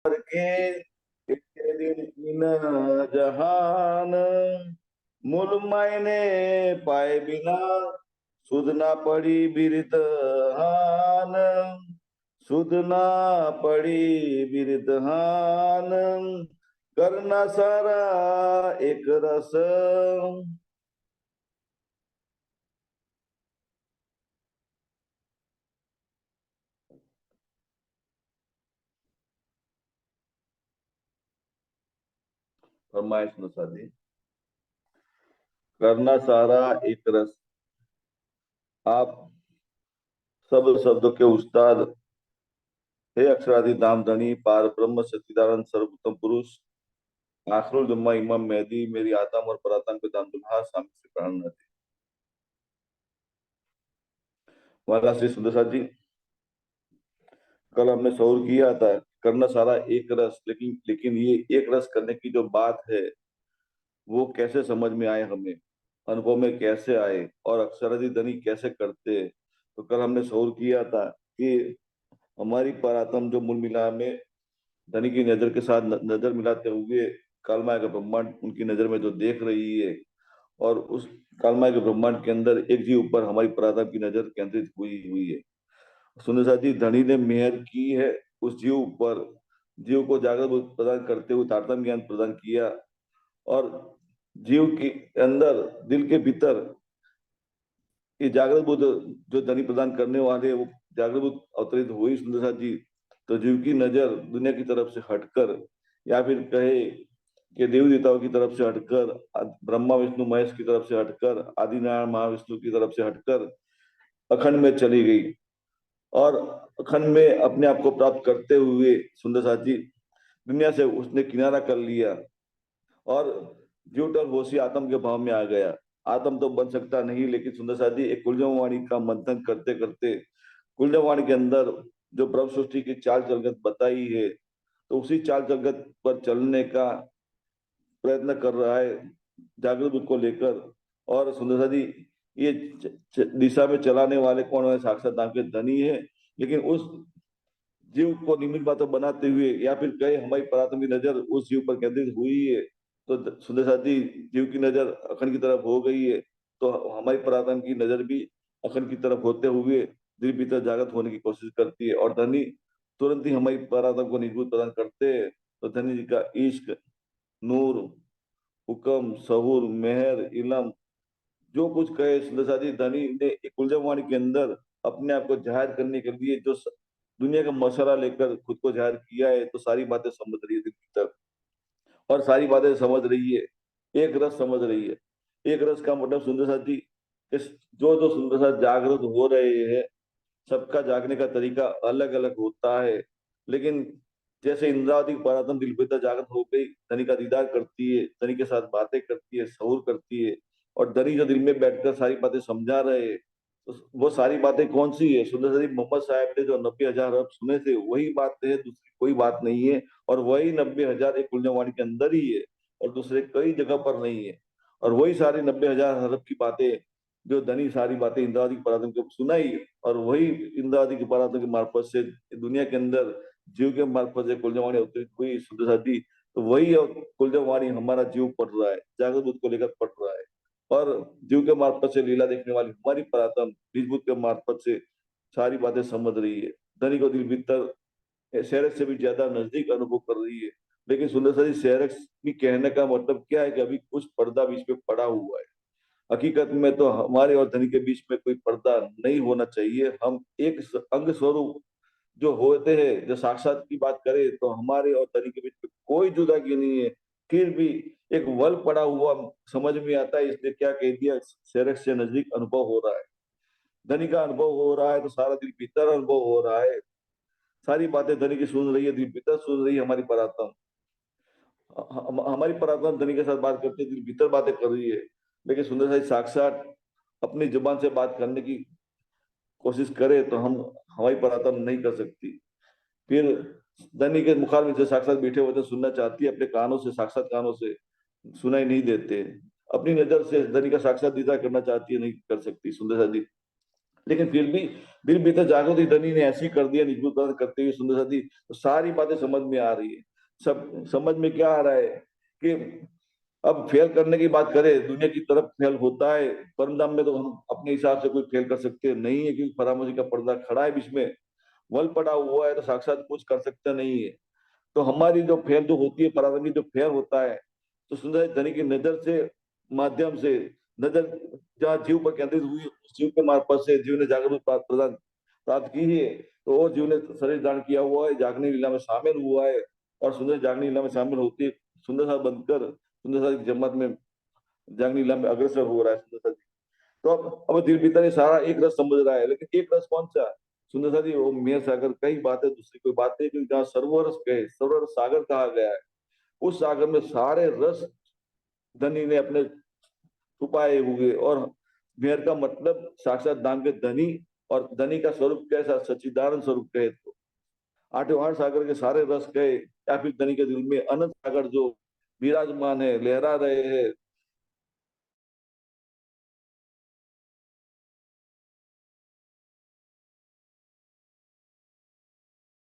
के दिन इन जहान मूल मायने पाए बिना सुध ना पड़ी बिरदहान, सुध ना पड़ी बिरदहान, करना सारा एक रस। फरमाइश नुसार करना सारा एक रस। आप सब शब्दों के उस्ताद, हे अक्षराधि धाम धनी पार ब्रह्म सच्चिदानंद सर्वोत्तम पुरुष, आखिरुल जुम्मा इमाम मेहदी, मेरी आतम और परातम के दाम दुल्हा सामने से प्राण रहती। वाला श्री सुंदर साथ जी, कल हमने शौर किया था करना सारा एक रस, लेकिन लेकिन ये एक रस करने की जो बात है वो कैसे समझ में आए, हमें अनुभव में कैसे आए और अक्षराधि धनी कैसे करते। तो कल हमने शौर किया था कि हमारी परातम जो मूल मिला में धनी की नजर के साथ नजर मिलाते हुए कालमाय का ब्रह्मांड उनकी नजर में जो देख रही है, और उस कालमाय के ब्रह्मांड के अंदर एक जीव पर हमारी परातम की नजर केंद्रित हुई हुई है। सुंदर साथ जी, धनी ने मेहर की है उस जीव पर, जीव को जागृत प्रदान करते हुए तारतम्य ज्ञान प्रदान किया, और जीव के अंदर दिल के भीतर ये जागृत बुद्ध जो धनी प्रदान करने वाले वो जागृत बुद्ध अवतरित हुई सुंदर साथ जी। तो जीव की नजर दुनिया की तरफ से हटकर, या फिर कहे कि देवी देवताओं की तरफ से हटकर, ब्रह्मा विष्णु महेश की तरफ से हटकर, आदिनारायण महाविष्णु की तरफ से हटकर अखंड में चली गई, और अखंड में अपने आप को प्राप्त करते हुए सुंदर साथ जी दुनिया से उसने किनारा कर लिया, और ड्यूटल होशी आत्म के भाव में आ गया। आत्म तो बन सकता नहीं, लेकिन सुंदर साथ जी एक कुलजवाणी का मंथन करते करते कुलजवाणी के अंदर जो ब्रह्म सृष्टि की चाल चलगत बताई है, तो उसी चाल चलगत पर चलने का प्रयत्न कर रहा है जागृत बुद्ध को लेकर। और सुंदर साथ जी ये दिशा में चलाने वाले कौन है? साक्षात नाम के धनी है। लेकिन उस जीव को निमित्त मात्र बनाते हुए, या फिर कहे हमारी परात्म की नजर उस जीव पर केंद्रित हुई है, तो सुंदर साथी जीव की नजर अखंड की तरफ हो गई है, तो हमारी परात्म की नजर भी अखंड की तरफ होते हुए दिल भीतर जागृत होने की कोशिश करती है, और धनी तुरंत ही हमारी परात्म को निजबूत प्रदान करते हैं। तो धनी जी का इश्क, नूर, हुक्म, सहूर, मेहर, इलम, जो कुछ कहे सुंदर साथी धनी ने एक उलझनवाणी के अंदर अपने आप को जाहिर करने के लिए जो दुनिया का मशवरा लेकर खुद को जाहिर किया है, तो सारी बातें समझ रही है दिल की तरफ, और सारी बातें समझ रही है, एक रस समझ रही है। एक रस का मतलब सुंदर साथ जी, इस जो जो सुंदर साथ जागृत हो रहे हैं, सबका जागने का तरीका अलग अलग होता है। लेकिन जैसे इंद्रावती परातन दिल बेहतर जागृत हो गई, धनी का दीदार करती है, धनी के साथ बातें करती है, सहूर करती है, और धनी जो दिल में बैठकर सारी बातें समझा रहे हैं, तो वो सारी बातें कौन सी है? सुंदर साथी मोहम्मद साहब ने जो 90,000 अर्ब सुने थे वही बात है, दूसरी कोई बात नहीं है। और वही 90,000 एक कुंजवाणी के अंदर ही है, और दूसरे कई जगह पर नहीं है। और वही सारी 90,000 अरब की बातें जो धनी सारी बातें इंद्रावती की परातन को सुनाई, और वही इंद्रावती की परातन के मार्फत से दुनिया के अंदर जीव के मार्फत से कुलजवाणी अवतरित हुई सुंदर साथी। तो वही कुलजवाणी हमारा जीव पढ़ रहा है, जागृत बुद्ध को लेकर पढ़ रहा है, और जीव के मार्फत से लीला देखने वाली हमारी परातन निज बुद्ध के मार्फत से सारी बातें समझ रही है। धनी को दिल भीतर शहरक से भी ज्यादा नजदीक अनुभव कर रही है। लेकिन सुंदर साथी शहरक की कहने का मतलब क्या है कि अभी कुछ पर्दा बीच में पड़ा हुआ है। हकीकत में तो हमारे और धनी के बीच में कोई पर्दा नहीं होना चाहिए। हम एक अंग स्वरूप जो होते हैं, जो साक्षात की बात करें तो हमारे और धनी के बीच में कोई जुदागी नहीं है। फिर भी एक वल पड़ा हुआ समझ में आता है, इसने क्या कह दिया, शेरक से नजदीक अनुभव हो रहा है, धनी का अनुभव हो रहा है, तो सारा दिल भीतर अनुभव हो रहा है। सारी बातें धनी की सुन रही है, दिल भीतर सुन रही है हमारी परात्मा। हमारी परात्मा धनी के साथ बात करते दिल भीतर बातें कर रही है। लेकिन सुंदर साई साक्षात अपनी जुबान से बात करने की कोशिश करे तो हम हमारी परात्मा नहीं कर सकती। फिर धनी के मुखार में से साक्षात बैठे होते सुनना चाहती है, अपने कानों से, साक्षात कानों से सुनाई नहीं देते। अपनी नजर से धनी का साक्षात दीदार करना चाहती है, नहीं कर सकती सुंदर सा दी। लेकिन फिर भी तो जागृति धनी ने ऐसी कर दिया निजूकरण करते हुए सुंदर साथी, तो सारी बातें समझ में आ रही है। सब समझ में क्या आ रहा है कि अब फेल करने की बात करें, दुनिया की तरफ फेल होता है, परमधाम में तो हम अपने हिसाब से कोई फेल कर सकते नहीं है, क्योंकि फरामोशी का पर्दा खड़ा है बीच में, वल पड़ा हुआ है, तो साक्षात कुछ कर सकता नहीं है। तो हमारी जो फेल जो होती है, पराक्रम की जो फेल होता है, तो सुंदर धनी की नजर से माध्यम से, नजर जहाँ जीव पर केंद्रित हुई, उस जीव के मार्फत से जीव ने जागरूक प्रदान प्राप्त की है। तो वो जीव ने शरीर दान किया हुआ है, जागनी लीला में शामिल हुआ है, और सुंदर जागनी लीला में शामिल होती है, सुंदर सा बनकर सुंदर सा की जमात में जागनी लीला में अग्रसर हो रहा है सुंदर सा। तो अब दिल भीतर ये सारा एक रस समझ रहा है, लेकिन एक रस कौन सा? सुंदर सा जी, वो मेर सागर कई बातें, दूसरी कोई बात नहीं, क्योंकि जहाँ सरोवर कहे, सरोवर सागर कहा गया है, उस सागर में सारे रस धनी ने अपने छुपाए हुए, और मेहर का मतलब साक्षात दान के धनी, और धनी का स्वरूप कैसा? सच्चिदानंद स्वरूप कहे तो आठों आठ सागर के सारे रस कहे, या फिर धनी के दिल में अनंत सागर जो विराजमान है, लहरा रहे हैं,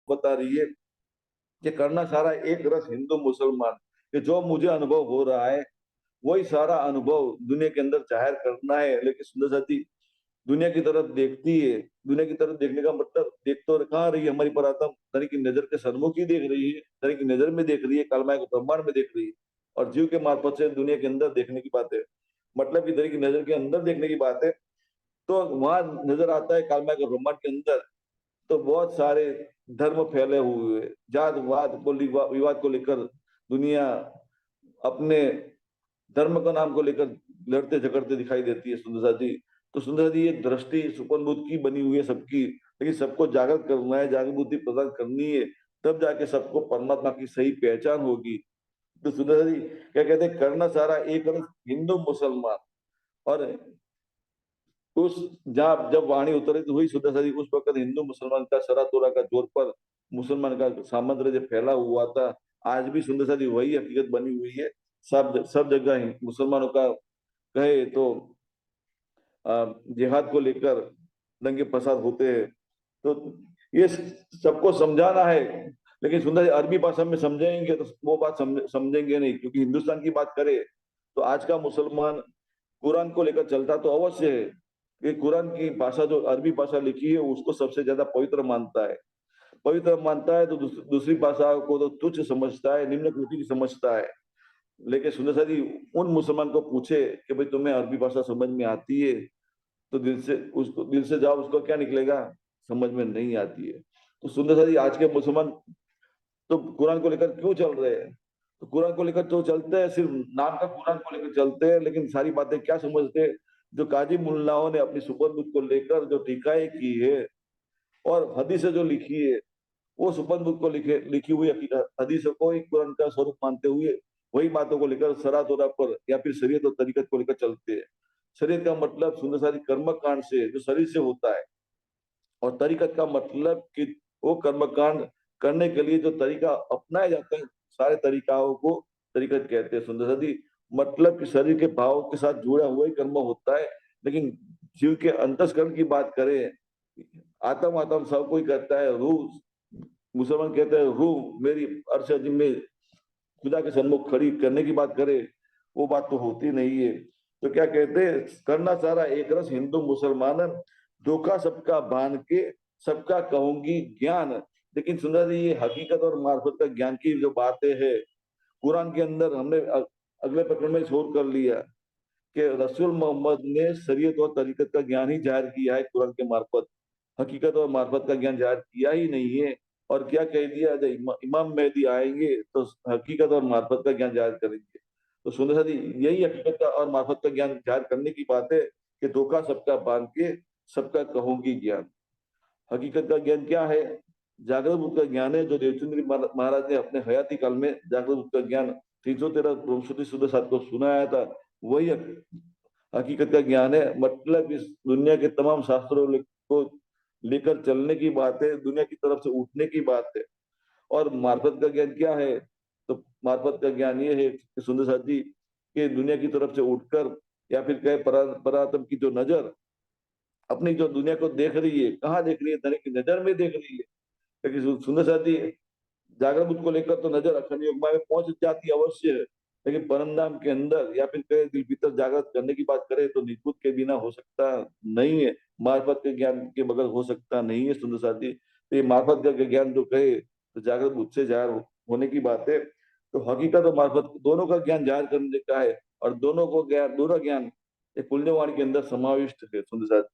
बता रही है कि करना सारा एक रस हिंदू मुसलमान, कि जो मुझे अनुभव हो रहा है वही सारा अनुभव दुनिया के अंदर जाहिर करना है। लेकिन सुंदर साथी दुनिया की तरफ देखती है, दुनिया की तरफ देखने का मतलब, देख तो कहाँ रही है हमारी परात्म, धनी की नजर के सन्मुख ही देख रही है, धनी की नजर में देख रही है, कालमाय को ब्रह्मांड में देख रही है, और जीव के मार्फत से दुनिया के अंदर देखने की बात है, मतलब कि धनी की नजर के अंदर देखने की बात है। तो वहां नजर आता है कालमाय के ब्रह्मांड के अंदर, तो बहुत सारे धर्म फैले हुए, जातवाद को विवाद को लेकर दुनिया अपने धर्म का नाम को लेकर लड़ते झगड़ते दिखाई देती है सुंदरता जी। तो सुंदरता जी, ये दृष्टि सुपन बुद्ध की बनी हुई है सबकी, लेकिन सबको जागृत करना है, जागृति प्रदान करनी है, तब जाके सबको परमात्मा की सही पहचान होगी। तो सुंदरता जी क्या कहते हैं, करना सारा एक रस हिंदू मुसलमान, और उस जहाँ जब वाणी उतरित हुई सुंदरता जी, उस वक्त हिंदू मुसलमान का सरा तोरा का जोर पर मुसलमान का सामंत जो फैला हुआ था, आज भी सुंदरता जी वही हकीकत बनी हुई है। सब जगह ही मुसलमानों का कहे तो जिहाद को लेकर दंगे फसाद होते हैं। तो ये सबको समझाना है, लेकिन सुंदर अरबी भाषा में समझेंगे तो वो बात समझेंगे नहीं, क्योंकि हिंदुस्तान की बात करें तो आज का मुसलमान कुरान को लेकर चलता तो अवश्य है, कि कुरान की भाषा जो अरबी भाषा लिखी है उसको सबसे ज्यादा पवित्र मानता है, पवित्र मानता है, तो दूसरी भाषा को तो तुच्छ समझता है, निम्न कोटि की समझता है। लेकिन सुंदर सा जी, उन मुसलमान को पूछे कि भाई तुम्हें अरबी भाषा समझ में आती है, तो दिल से जाओ, उसको क्या निकलेगा? समझ में नहीं आती है। तो सुंदर सा जी, आज के मुसलमान तो कुरान को लेकर क्यों चल रहे हैं? तो कुरान को लेकर तो चलते हैं, सिर्फ नाम का कुरान को लेकर चलते हैं, लेकिन सारी बातें क्या समझते हैं? जो काजी मुल्लाओं ने अपनी सुपरबुक को लेकर जो टीकाएं की है, और हदीसें जो लिखी है, वो सुपरबुक को लिखी हुई हदीसों को ही कुरान का स्वरूप मानते हुए वही बातों को लेकर सरा तोरा पर, या फिर शरीयत और तरीकत को लेकर चलते हैं। शरीयत का मतलब सुंदर सारी कर्म कांड से, जो शरीर से होता है, और तरीकत का मतलब कि वो कर्मकांड करने के लिए जो तरीका अपनाया जाता है, सारे तरीकाओं को तरीकत कहते हैं सुंदर सदी। मतलब कि शरीर के भाव के साथ जुड़ा हुआ ही कर्म होता है, लेकिन जीव के अंतस्करण की बात करें, आत्म आत्म सब कोई कहता है, रूह मुसलमान कहते हैं रूह मेरी अर्श अजीम में खुदा के सन्मुख खड़ी करने की बात करे, वो बात तो होती नहीं है। तो क्या कहते हैं, करना सारा एक रस हिंदू मुसलमान, धोखा सबका बांध के सबका कहूंगी ज्ञान। लेकिन सुंदर जी, ये हकीकत और मार्फत का ज्ञान की जो बातें है, कुरान के अंदर हमने अगले प्रकरण में छोड़ कर लिया कि रसूल मोहम्मद ने शरीयत और तरीकत का ज्ञान ही जाहिर किया है कुरान के मार्फत, हकीकत और मार्फत का ज्ञान जाहिर किया ही नहीं है। और क्या कह दिया, जब इमाम मेहदी आएंगे तो हकीकत और मार्फत का ज्ञान जाहिर करेंगे। तो सुंदर दी, यही हकीकत का और मार्फत का ज्ञान जाहिर करने की बात है, कि धोखा सबका बांध के सबका कहूंगी ज्ञान। हकीकत का ज्ञान क्या है? जागृत बुद्ध का ज्ञान है, जो देवचंद्र महाराज ने अपने हयाती काल में जागृत बुद्ध का ज्ञान 313 शुद्ध सात को सुनाया था, वही हकीकत का ज्ञान है। मतलब इस दुनिया के तमाम शास्त्रों को लेकर चलने की बात है, दुनिया की तरफ से उठने की बात है। और मार्फत का ज्ञान क्या है? तो मार्फत का ज्ञान ये है कि सुंदर साथ जी, कि दुनिया की तरफ से उठकर, या फिर कहे परात्म की जो नजर, अपनी जो दुनिया को देख रही है, कहाँ देख रही है? धनी की नजर में देख रही है। लेकिन सुंदर साथी, जागरण बुद्ध को लेकर तो नजर अखंड योग में पहुंच जाती है अवश्य है, लेकिन परमधाम के अंदर या फिर कहे दिल भीतर जागृत करने की बात करें तो निकुत के बिना हो सकता नहीं है। मार्फत के ज्ञान के बगैर हो सकता नहीं है सुंदर साथी। तो ये मार्फत का ज्ञान जो कहे तो जागृत बुद्ध से जाहिर होने की बात है। तो हकीकत और मार्फत दोनों का ज्ञान जाहिर करने का है, और दोनों को ज्ञान, दोनों ज्ञान एक कुल्यवाणी के अंदर समाविष्ट है सुंदर साथी।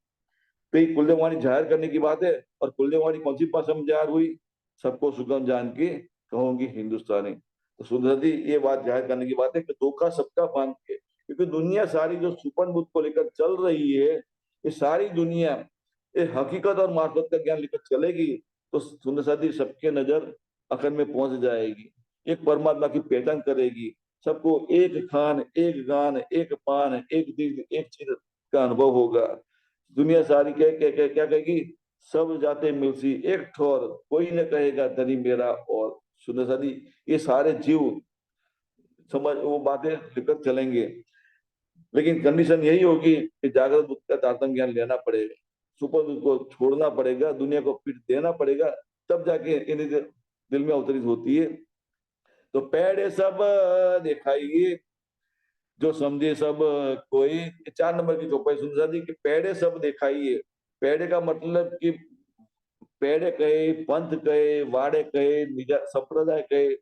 तो ये कुल्यवाणी जाहिर करने की बात है, और कुल्यवाणी कौन सी भाषा में जाहिर हुई? सबको सुगम जान के कहूंगी हिंदुस्तानी। तो सुंदर जी, ये बात जाहिर करने की बात है कि धोखा सबका बांध के, क्योंकि दुनिया सारी जो सुपन बुद्ध को लेकर चल रही है, ये सारी दुनिया ये हकीकत और मार्फत का ज्ञान लेकर चलेगी, तो सुंदर साथी सबके नजर अखंड में पहुंच जाएगी, एक परमात्मा की पहचान करेगी। सबको एक खान, एक गान, एक पान, एक दिल, एक चीज का अनुभव होगा। दुनिया सारी क्या कहेगी? सब जाते मिलसी एक ठोर, कोई न कहेगा धनी मेरा और। सुनो साथी, ये सारे जीव समझ वो बातें लेकर चलेंगे, लेकिन कंडीशन यही होगी कि जागृत बुद्ध का तारतम्य ज्ञान लेना पड़ेगा, सुपर बुद्ध को छोड़ना पड़ेगा, दुनिया को पीठ देना पड़ेगा, तब जाके इन्हें दिल में अवतरित होती है। तो पेड़ सब दिखाइए, जो समझे सब कोई। 4 नंबर की चौपाई सुन साथी कि पेड़े सब दिखाइए। पेड़े का मतलब कि पेड़े कहे, पंथ कहे, वाड़े कहे, संप्रदाय कहे,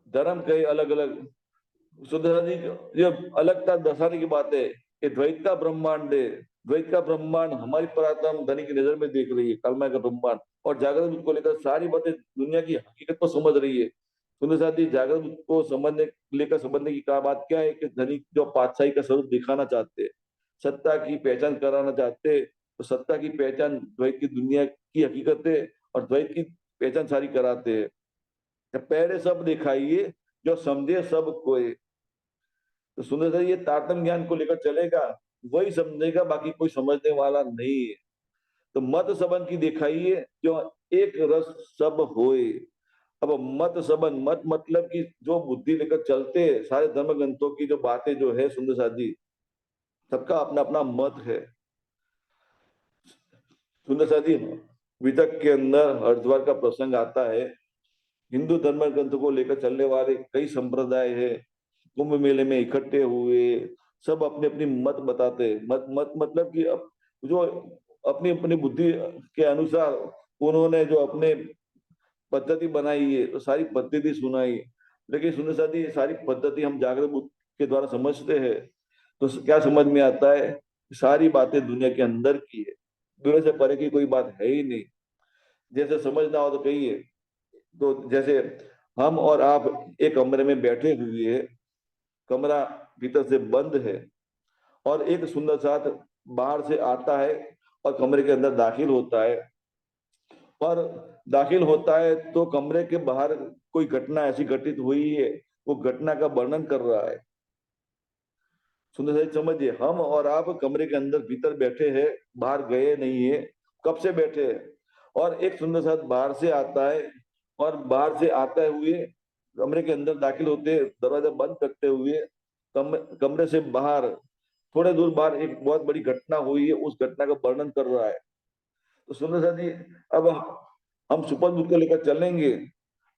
धर्म कहे, अलग अलग सुंदर जी, ये अलगता दर्शाने की बात है कि द्वैत का ब्रह्मांड है। द्वैत का ब्रह्मांड हमारी परात्म धनी की नजर में देख रही है, कलमा का ब्रह्मांड, और जागृत बुद्ध को लेकर सारी बातें दुनिया की हकीकत को समझ रही है। सुंदर साथी, जागृत बुद्ध को समझने की क्या बात क्या है कि धनी जो पातशाही का स्वरूप दिखाना चाहते हैं, सत्ता की पहचान कराना चाहते हैं, तो सत्ता की पहचान द्वैत की दुनिया की हकीकत है, और द्वैत की पहचान सारी कराते हैं। पहले सब दिखाइए, जो समझे सब कोई। तो सुंदर सर, ये तारतम्य ज्ञान को लेकर चलेगा, वही समझेगा, बाकी कोई समझने वाला नहीं है। तो मत सबन की दिखाइए, जो एक रस सब होए। अब मत सबन, मत मतलब कि जो बुद्धि लेकर चलते हैं, सारे धर्म ग्रंथों की जो बातें जो है सुंदर साथी, सबका अपना अपना मत है सुंदर साथी। वितक के अंदर हरिद्वार का प्रसंग आता है। हिंदू धर्म ग्रंथ को लेकर चलने वाले कई संप्रदाय है, कुंभ मेले में इकट्ठे हुए, सब अपने अपनी मत बताते। मत मत मतलब कि जो अपनी अपनी बुद्धि के अनुसार उन्होंने जो अपने पद्धति बनाई है, तो सारी पद्धति सुनाई। लेकिन सुनने साथी, ये सारी पद्धति हम जागृत बुद्ध के द्वारा समझते हैं, तो क्या समझ में आता है? सारी बातें दुनिया के अंदर की है, दुनिया से परे की कोई बात है ही नहीं। जैसे समझना हो तो कहिए, तो जैसे हम और आप एक कमरे में बैठे हुए हैं, कमरा भीतर से बंद है, और एक सुंदर साथ बाहर से आता है और कमरे के अंदर दाखिल होता है, और दाखिल होता है तो कमरे के बाहर कोई घटना ऐसी घटित हुई है, वो घटना का वर्णन कर रहा है। सुंदर साथ समझिए, हम और आप कमरे के अंदर भीतर बैठे हैं, बाहर गए नहीं है, कब से बैठे हैं, और एक सुंदर साथ बाहर से आता है, और बाहर से आते हुए कमरे के अंदर दाखिल होते, दरवाजा बंद करते हुए कमरे से बाहर थोड़े दूर बाहर एक बहुत बड़ी घटना हुई है, उस घटना का वर्णन कर रहा है। तो सुंदर साथ जी, अब हम सुपर बुक को लेकर चलेंगे,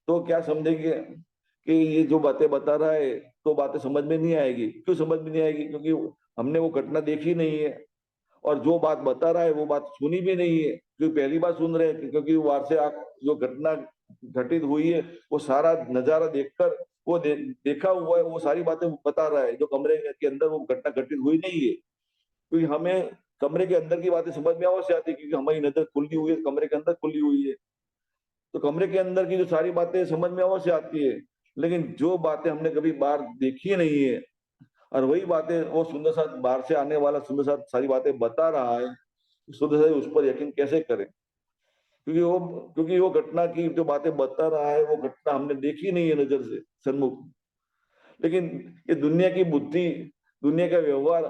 तो क्या समझेंगे कि ये जो बातें बता रहा है, तो बातें समझ में नहीं आएगी। क्यों समझ में नहीं आएगी? क्योंकि हमने वो घटना देखी नहीं है, और जो बात बता रहा है वो बात सुनी भी नहीं है, क्योंकि पहली बार सुन रहे हैं, क्योंकि वहां से जो घटना घटित हुई है, वो सारा नजारा देखकर वो देखा हुआ है, वो सारी बातें बता रहा है। जो कमरे के अंदर वो घटना घटित हुई नहीं है, क्योंकि हमें कमरे के अंदर की बातें समझ में अवश्य आती है, क्योंकि हमारी नजर खुली हुई है, कमरे के अंदर खुली हुई है, तो कमरे के अंदर की जो सारी बातें समझ में अवश्य आती है। लेकिन जो बातें हमने कभी बाहर देखी नहीं है, और वही बातें वो सुंदर साथ बाहर से आने वाला सुंदर साथ सारी बातें बता रहा है, सुंदर साथ उस पर यकीन कैसे करें? क्योंकि वो घटना की जो बातें बता रहा है, वो घटना हमने देखी नहीं है नजर से सन्मुख। लेकिन ये दुनिया की बुद्धि, दुनिया का व्यवहार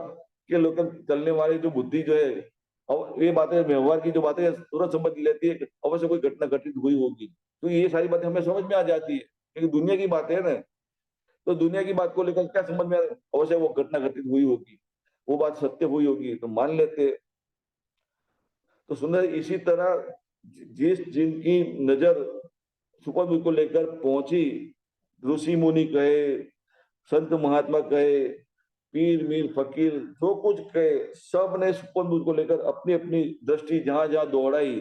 के लोग चलने वाली जो बुद्धि जो है, और ये बातें व्यवहार की जो बातें तुरंत समझ लेती है, अवश्य कोई घटना घटित हुई होगी, तो ये सारी बातें हमें समझ में आ जाती है, क्योंकि दुनिया की बात है ना। तो दुनिया की बात को लेकर क्या समझ में अवश्य वो घटना घटित हुई होगी, वो बात सत्य हुई होगी, तो मान लेते। तो सुंदर इसी तरह जिस जिनकी नजर सुपर बुक को लेकर पहुंची, ऋषि मुनि कहे, संत महात्मा कहे, पीर मीर फकीर जो कुछ कहे, सब ने सुपर बुक को लेकर अपनी अपनी दृष्टि जहां जहां दौड़ाई।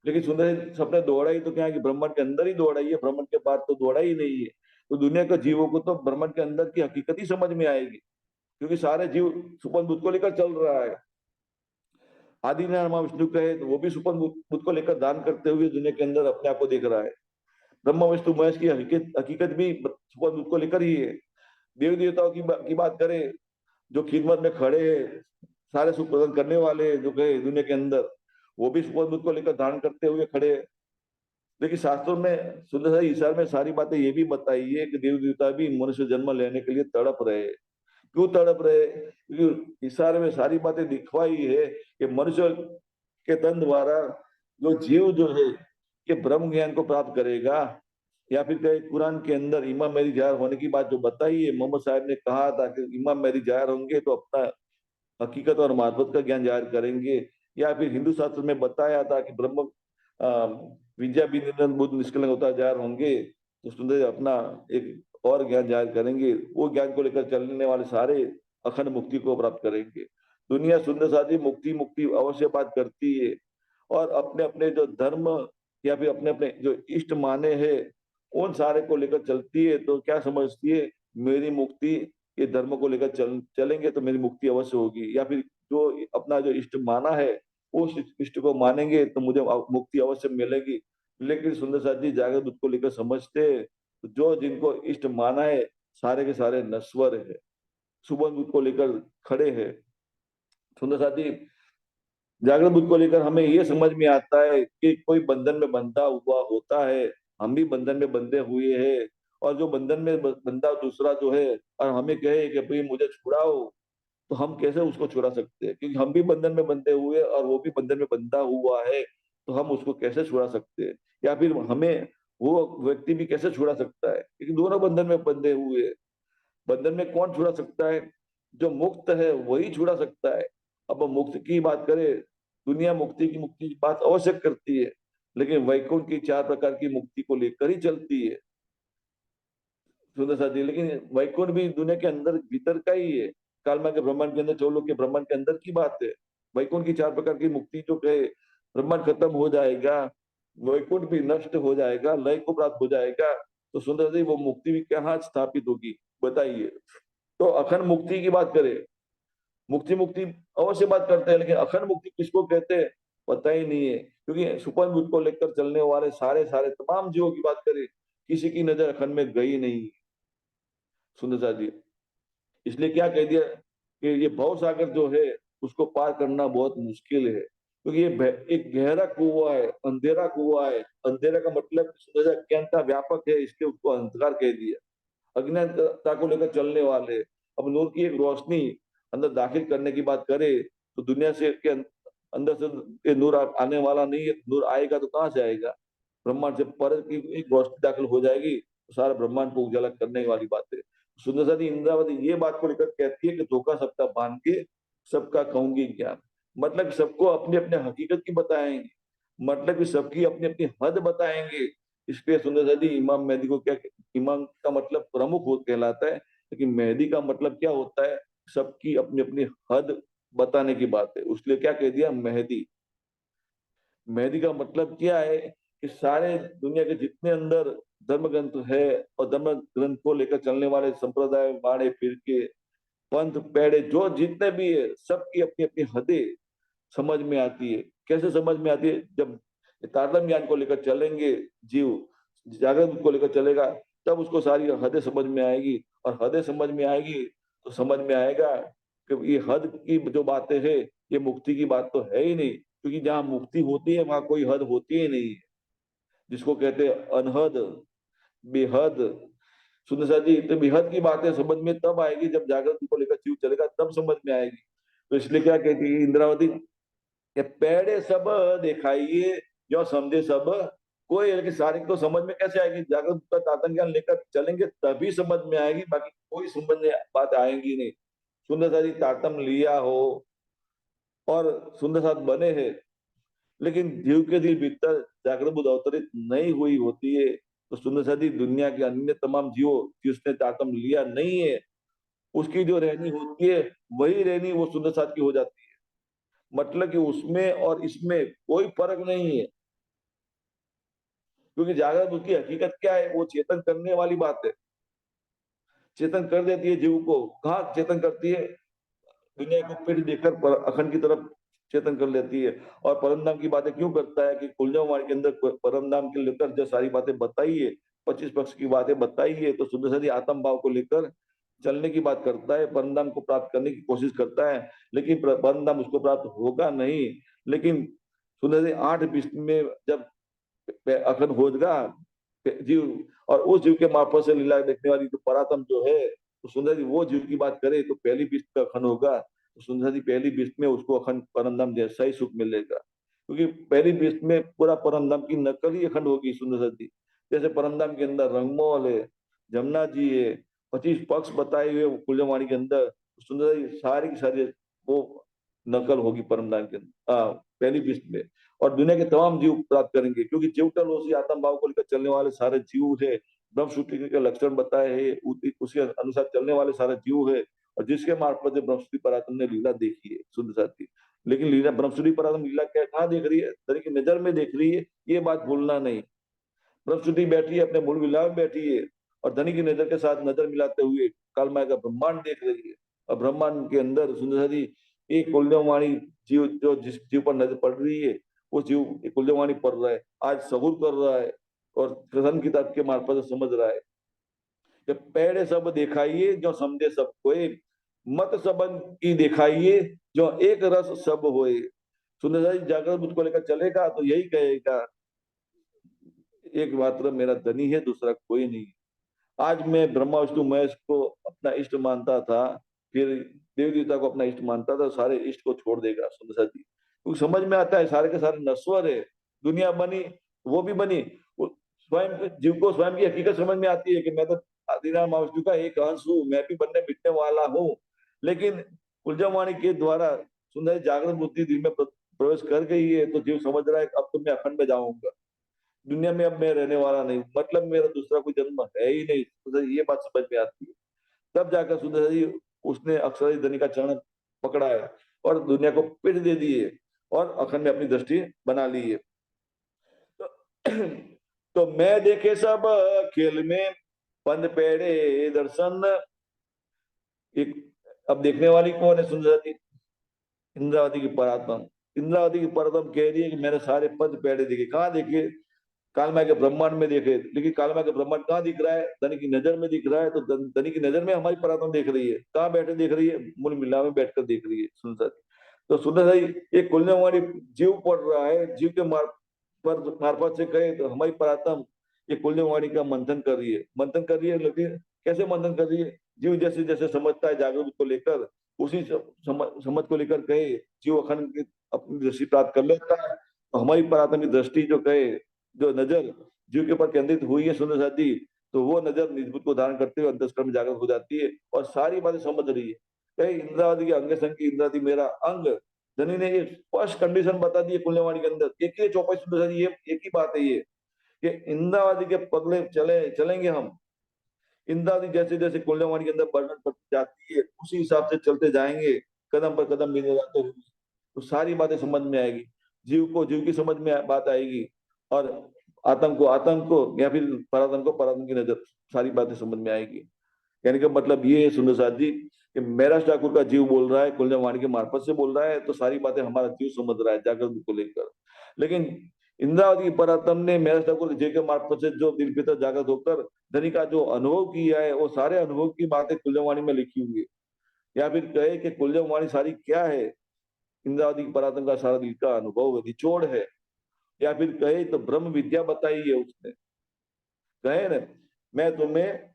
लेकिन सुंदर सबने दौड़ाई तो क्या है कि ब्रह्मांड के अंदर ही दौड़ाई है, ब्रह्मांड के बाहर तो दौड़ा ही नहीं है। तो दुनिया के जीवों को तो ब्रह्मांड के अंदर की हकीकत ही समझ में आएगी, क्योंकि सारे जीव सुपर बुद्ध को लेकर चल रहा है। आदि ने माँ विष्णु कहे तो वो भी सुपर बुद्ध को लेकर दान करते हुए दुनिया के अंदर अपने आप को देख रहा है। ब्रह्मा विष्णु महेश की हकीकत हकीकत भी सुपर बुद्ध को लेकर ही है। देवी देवताओं की बात करें, जो खिदमत में खड़े हैं, सारे सुख प्रदान करने वाले जो गए दुनिया के अंदर, वो भी सुपर बुद्ध को लेकर दान करते हुए खड़े हैं। लेकिन शास्त्रों में सुंदर ईसार में सारी बातें ये भी बताई है कि देवी देवता भी मनुष्य जन्म लेने के लिए तड़प रहे। क्यों तड़प रहे? क्योंकि इशारे में सारी बातें दिखवाई है कि मनुष्य के तन द्वारा जो जीव जो है कि ब्रह्म ज्ञान को प्राप्त करेगा, या फिर कहीं कुरान के अंदर इमाम मेहदी जाहिर होने की बात जो बताई है, मोहम्मद साहब ने कहा था कि इमाम मेहदी जाहिर होंगे तो अपना हकीकत और मार्फत का ज्ञान जाहिर करेंगे। या फिर हिंदू शास्त्र में बताया था कि ब्रह्म विद्या विनिधन बुद्ध निष्कलंक होता जाहिर होंगे तो सुंदर अपना एक और ज्ञान जाहिर करेंगे। वो ज्ञान को लेकर चलने वाले सारे अखंड मुक्ति को प्राप्त करेंगे। दुनिया सुंदर साथी मुक्ति मुक्ति अवश्य बात करती है, और अपने अपने जो धर्म या फिर अपने अपने जो इष्ट माने हैं उन सारे को लेकर चलती है। तो क्या समझती है, मेरी मुक्ति ये धर्म को लेकर चलेंगे तो मेरी मुक्ति अवश्य होगी, या फिर जो अपना जो इष्ट माना है उस इष्ट को मानेंगे तो मुझे मुक्ति अवश्य मिलेगी। लेकिन सुंदर साथ जी जागृत बुद्ध को लेकर समझते हैं, तो जो जिनको इष्ट माना है सारे के सारे नश्वर है, सुबह बुद्ध को लेकर खड़े हैं। सुंदर साथी जागृत बुद्ध को लेकर हमें ये समझ में आता है कि कोई बंधन में बंधा हुआ होता है, हम भी बंधन में बंधे हुए हैं। और जो बंधन में बंधा दूसरा जो है और हमें कहे कि भाई मुझे छुड़ाओ, तो हम कैसे उसको छुड़ा सकते हैं? क्योंकि हम भी बंधन में बंधे हुए और वो भी बंधन में बंधा हुआ है, तो हम उसको कैसे छुड़ा सकते हैं? या फिर हमें वो व्यक्ति भी कैसे छुड़ा सकता है? क्योंकि दोनों बंधन में बंधे हुए हैं। बंधन में कौन छुड़ा सकता है? जो मुक्त है वही छुड़ा सकता है। अब हम मुक्त की बात करें, दुनिया मुक्ति की बात अवश्य करती है, लेकिन वैकुंठ की 4 प्रकार की मुक्ति को लेकर ही चलती है सुंदर साथी। लेकिन वैकुंठ भी दुनिया के अंदर भीतर का ही है, कालमा के ब्रह्मांड के अंदर, चौलोक के ब्रह्मांड के अंदर की बात है। वैकुंठ की 4 प्रकार की मुक्ति जो कहे, ब्रह्मांड खत्म हो जाएगा, वैकुंठ भी नष्ट हो जाएगा, लय को प्राप्त हो जाएगा, तो सुंदर जी वो मुक्ति भी कहाँ स्थापित होगी बताइए? तो अखंड मुक्ति की बात करें, मुक्ति मुक्ति अवश्य बात करते हैं, लेकिन अखंड मुक्ति किसको कहते हैं पता ही नहीं है। क्योंकि सुपर बुद्ध को लेकर चलने वाले सारे सारे तमाम जीवों की बात करें, किसी की नजर अखंड में गई नहीं सुंदर जी। इसलिए क्या कह दिया कि ये भव सागर जो है उसको पार करना बहुत मुश्किल है, क्योंकि ये एक गहरा कुआं है, अंधेरा कुआं है। अंधेरा का मतलब अज्ञानता व्यापक है, इसलिए उसको अंधकार कह दिया। अज्ञानता को लेकर चलने वाले, अब नूर की एक रोशनी अंदर दाखिल करने की बात करें तो दुनिया से के अंदर से ये नूर आने वाला नहीं है। नूर आएगा तो कहाँ से आएगा? ब्रह्मांड से पर की एक रोशनी दाखिल हो जाएगी तो सारा ब्रह्मांड को उजाला करने वाली बात है। सुंदर साथी इंद्रावती ये बात को लेकर कहती है कि धोखा सबका बांध के सबका कहूंगी ज्ञान। मतलब सबको अपनी अपने हकीकत की बताएंगे, मतलब कि सबकी अपनी अपनी हद बताएंगे। इसलिए सुंदर साथी इमाम मेहदी को क्या, इमाम का मतलब प्रमुख हो कहलाता है, लेकिन मेहदी का मतलब क्या होता है? सबकी अपनी अपनी हद बताने की बात है, उसलिए क्या कह दिया मेहदी। मेहदी का मतलब क्या है कि सारे दुनिया के जितने अंदर धर्म ग्रंथ है और धर्म ग्रंथ को लेकर चलने वाले संप्रदाय बाड़े फिरके पंथ पेड़े जो जितने भी है, सबकी अपनी अपनी हदें समझ में आती है। कैसे समझ में आती है? जब तारतम्य ज्ञान को लेकर चलेंगे जीव, जागृत को लेकर चलेगा, तब उसको सारी हदें समझ में आएगी। और हदें समझ में आएगी तो समझ में आएगा कि ये हद की जो बातें हैं ये मुक्ति की बात तो है ही नहीं, क्योंकि जहाँ मुक्ति होती है वहां कोई हद होती ही नहीं है। जिसको कहते हैं अनहद, बेहद। सुंदर सा जी तो बेहद की बातें समझ में तब आएगी जब जागृत को लेकर जीव चलेगा, तब समझ में आएगी। तो इसलिए क्या कहती है इंद्रावती कि पेड़े सब दिखाइए जो समझे सब कोई, लेकिन सारे को समझ में कैसे आएगी? जागृत का तातन ज्ञान लेकर चलेंगे तभी समझ में आएगी, बाकी कोई समझ में बात आएंगी नहीं। सुंदर सा जी तारतम लिया हो और सुंदर साथ बने हैं, लेकिन जीव के दिल भीतर जागृत बुद्ध अवतरित नहीं हुई होती है, तो सुंदर सादी दुनिया के अन्य तमाम जीवों जिसने आत्म लिया नहीं है, उसकी जो रहनी होती है वही रहनी वो सुंदर साद की हो जाती है। मतलब कि उसमें और इसमें कोई फर्क नहीं है, क्योंकि जागृत बुद्ध की हकीकत क्या है, वो चेतन करने वाली बात है। चेतन कर देती है जीव को, कहाँ चेतन करती है, दुनिया को पीठ देकर अखंड की तरफ चेतन कर लेती है। और परम धाम की बातें क्यों करता है कि कुंजवाणी के अंदर परम धाम के लेकर जो सारी बातें बताई है, 25 पक्ष की बातें बताई है, तो सुंदर सदी आत्म भाव को लेकर चलने की बात करता है, परम धाम को प्राप्त करने की कोशिश करता है, लेकिन परम धाम उसको प्राप्त होगा नहीं। लेकिन सुंदर सदी 8 विश्व में जब अखंड होगा जीव, और उस जीव के मार्फत से लीला देखने वाली जो परात्म जो है, तो सुंदर जी वो जीव की बात करे तो पहली बिस्त का अखंड होगा, तो सुंदर जी पहली बिस्त में उसको अखंड परम धाम जैसा ही सुख मिलेगा, क्योंकि पहली बिस्त में पूरा परम धाम की नकल ही अखंड होगी सुंदर जी। जैसे परम धाम के अंदर रंगमोल है, जमुना जी है, 25 पक्ष बताए हुए कुल्यवाणी के अंदर, तो सुंदर जी सारी की सारी वो नकल होगी परम धाम के अंदर पहली बिस्त में। और दुनिया के तमाम जीव प्राप्त करेंगे, क्योंकि जीवटल उसी आत्म भाव को लेकर चलने वाले सारे जीव है, ब्रह्म सूत्र के लक्षण बताए हैं उसके अनुसार चलने वाले सारे जीव है, और जिसके मार्फत से ब्रह्मश्री परात्म ने लीला देखी है शुद्ध साथी। लेकिन लीला ब्रह्मश्री परात्म लीला क्या कहाँ देख रही है, धनी की नजर में देख रही है, ये बात भूलना नहीं। ब्रह्मश्रुति बैठी है अपने मूल विलाप में बैठी है, और धनी की नजर के साथ नजर मिलाते हुए कालमाया का ब्रह्मांड देख रही है। और ब्रह्मांड के अंदर सुंदर एक कुल्यवाणी जीव जो जिस जीव पर नजर पड़ रही है, वो जीव कुल्यवाणी पढ़ रहा है, आज सहूर कर रहा है, और कृष्ण किताब के मार्फत से समझ रहा है कि पेड़े सब दिखाइए जो समझे सब कोई, मत सबन की दिखाइए जो एक रस सब होए। सुंदर जागृत बुद्ध को लेकर चलेगा तो यही कहेगा, एक मात्र मेरा धनी है, दूसरा कोई नहीं। आज मैं ब्रह्मा विष्णु महेश को अपना इष्ट मानता था, फिर देवी देवता को अपना इष्ट मानता था, सारे इष्ट को छोड़ देगा सुंदर जी, क्योंकि समझ में आता है सारे के सारे नश्वर है। दुनिया बनी, वो भी बनी, स्वयं जीव को स्वयं की हकीकत समझ में आती है कि मैं तो आदिनाथ माँ विष्णु का एक अंश हूँ, मैं भी बनने मिटने वाला हूँ। लेकिन कुलजमवाणी के द्वारा सुंदर जागृत बुद्धि दिल में प्रवेश कर गई है, तो जीव समझ रहा है अब तो मैं अखंड में जाऊंगा, दुनिया में अब मैं रहने वाला नहीं, मतलब मेरा दूसरा कोई जन्म है ही नहीं, सुंदर ये बात समझ में आती है। तब जाकर सुंदर जी उसने अक्षर धनी का चरण पकड़ा है, और दुनिया को पीठ दे दी है, और अखंड में अपनी दृष्टि बना ली है। तो, तो मैं देखे सब खेल में पंद पेड़े दर्शन, एक अब देखने वाली कौन है सुंदर जी, इंद्रावती की परात्मा। इंद्रावती की परात्मा कह रही है कि मैंने सारे पद पेड़े देखे, कहाँ देखे, कालमाय के ब्रह्मांड में देखे, लेकिन कालमाय के ब्रह्मांड कहाँ दिख रहा है, धनी की नजर में दिख रहा है, तो धनी की नजर में हमारी परात्मा देख रही है, कहाँ बैठे देख रही है, मूल मिला में बैठकर देख रही है सुंदर। तो सुंदर भाई एक कुल हमारी जीव पढ़ रहा है, जीव के मार्फत से कहे तो हमारी परात्मा ये कुल्यवाणी का मंथन कर रही है, मंथन कर रही है, लेकिन कैसे मंथन कर रही है, जीव जैसे जैसे समझता है जागरूक को लेकर, उसी समझ को लेकर कहे जीव अखंड अपनी दृष्टि प्राप्त कर लेता है। तो हमारी परात्मा की दृष्टि जो कहे, जो नजर जीव के ऊपर केंद्रित हुई है सुंदर साथी, तो वो नजर निजबुद्ध को धारण करते हुए अंतस्करण में जागृत हो जाती है, और सारी बातें समझ रही है। कहीं इंद्रावती के अंग संग की इंद्रावती मेरा अंग, धनी ने एक स्पष्ट कंडीशन बता दी है कुल्यवाणी के अंदर, एक ही चौपाई सुंदर साथी, ये एक ही बात है ये कि इंद्रावती के पगले चलेंगे हम, इंद्रावती जैसे जैसे कुल्यवाणी के अंदर वर्णन करती जाती है उसी हिसाब से चलते जाएंगे, कदम पर कदम मिले जाते हुए, तो सारी बातें समझ में आएगी, जीव को जीव की समझ में बात आएगी, और आतंक को या फिर परातंक की नजर, सारी बातें समझ में आएगी। कहने का मतलब ये है सुंदर साथ जी कि मेरा ठाकुर का जीव बोल रहा है, कुलजमवाणी के मार्फत से बोल रहा है, तो सारी बातें हमारा जीव समझ रहा है जागृत को लेकर। लेकिन इंद्रावती परातम ने मेरा ठाकुर जी के मार्फत से जो दिल भीतर जागृत होकर धनी का जो अनुभव किया है, वो सारे अनुभव की बातें कुलजमवाणी में लिखी हुई है। या फिर कहे कि कुलजमवाणी सारी क्या है, इंद्रावती परातम का सारा दिल का अनुभव है, निचोड़ है। या फिर कहे तो ब्रह्म विद्या बताई है उसने, कहे ना, मैं तुम्हें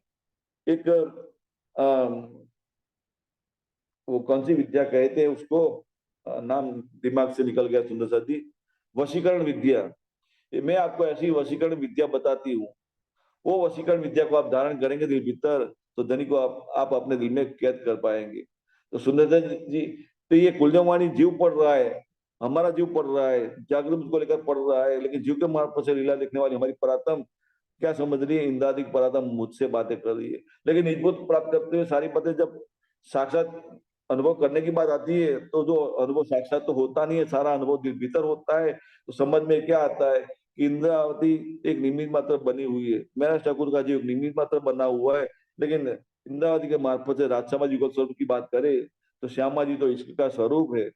एक वो कौन सी विद्या कहते हैं उसको, नाम दिमाग से निकल गया सुंदर साथी, वशीकरण विद्या। मैं आपको ऐसी वशीकरण विद्या बताती हूँ, वो वशीकरण विद्या को आप धारण करेंगे दिल भीतर, तो धनी को आप अपने दिल में कैद कर पाएंगे। तो सुंदर जी, तो ये कुलजमवाणी जीव पढ़ रहा है, हमारा जीव पढ़ रहा है, जागृत को लेकर पढ़ रहा है, लेकिन जीव के मार्फत से लीला देखने वाली हमारी परात्म क्या समझ रही है? इंद्रादिक परात्म मुझसे बातें कर रही है। लेकिन निजबोध प्राप्त करते हुए सारी बातें जब साक्षात अनुभव करने की बात आती है, तो जो अनुभव साक्षात तो होता नहीं है, सारा अनुभव भीतर होता है। तो समझ में क्या आता है कि इंद्रावती एक निमित्त मात्र बनी हुई है, मेरा ठाकुर का जीव निमित्त मात्र बना हुआ है। लेकिन इंद्रावती के मार्फत से राजश्यामा जी को स्वरूप की बात करे, तो श्यामा जी तो इश्क का स्वरूप है।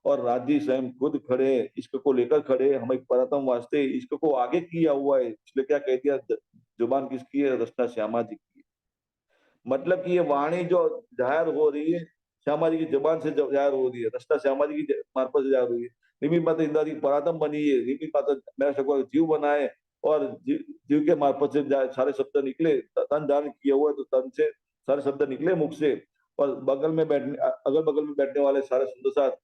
और राजी स्वयं खुद खड़े, इश्क को लेकर खड़े, हमें परतम वास्ते इश्क को आगे किया हुआ है। इसलिए क्या कह दिया, जुबान किसकी है? रचना श्यामा जी की। मतलब कि ये वाणी जो जाहिर हो रही है, श्यामा जी की जुबान से जाहिर हो रही है, रचना श्यामा जी की मार्फत से जाहिर हो रही है। निमित मात्र इंद्रा की परातम बनी है, निमित मात्र मेरा शकुर जीव बना है। और जीव के मार्फत से सारे शब्द निकले, तन धारण किया हुआ है, तो तन से सारे शब्द निकले मुख से। और बगल में बैठने, अगल बगल में बैठने वाले सारे सुंदर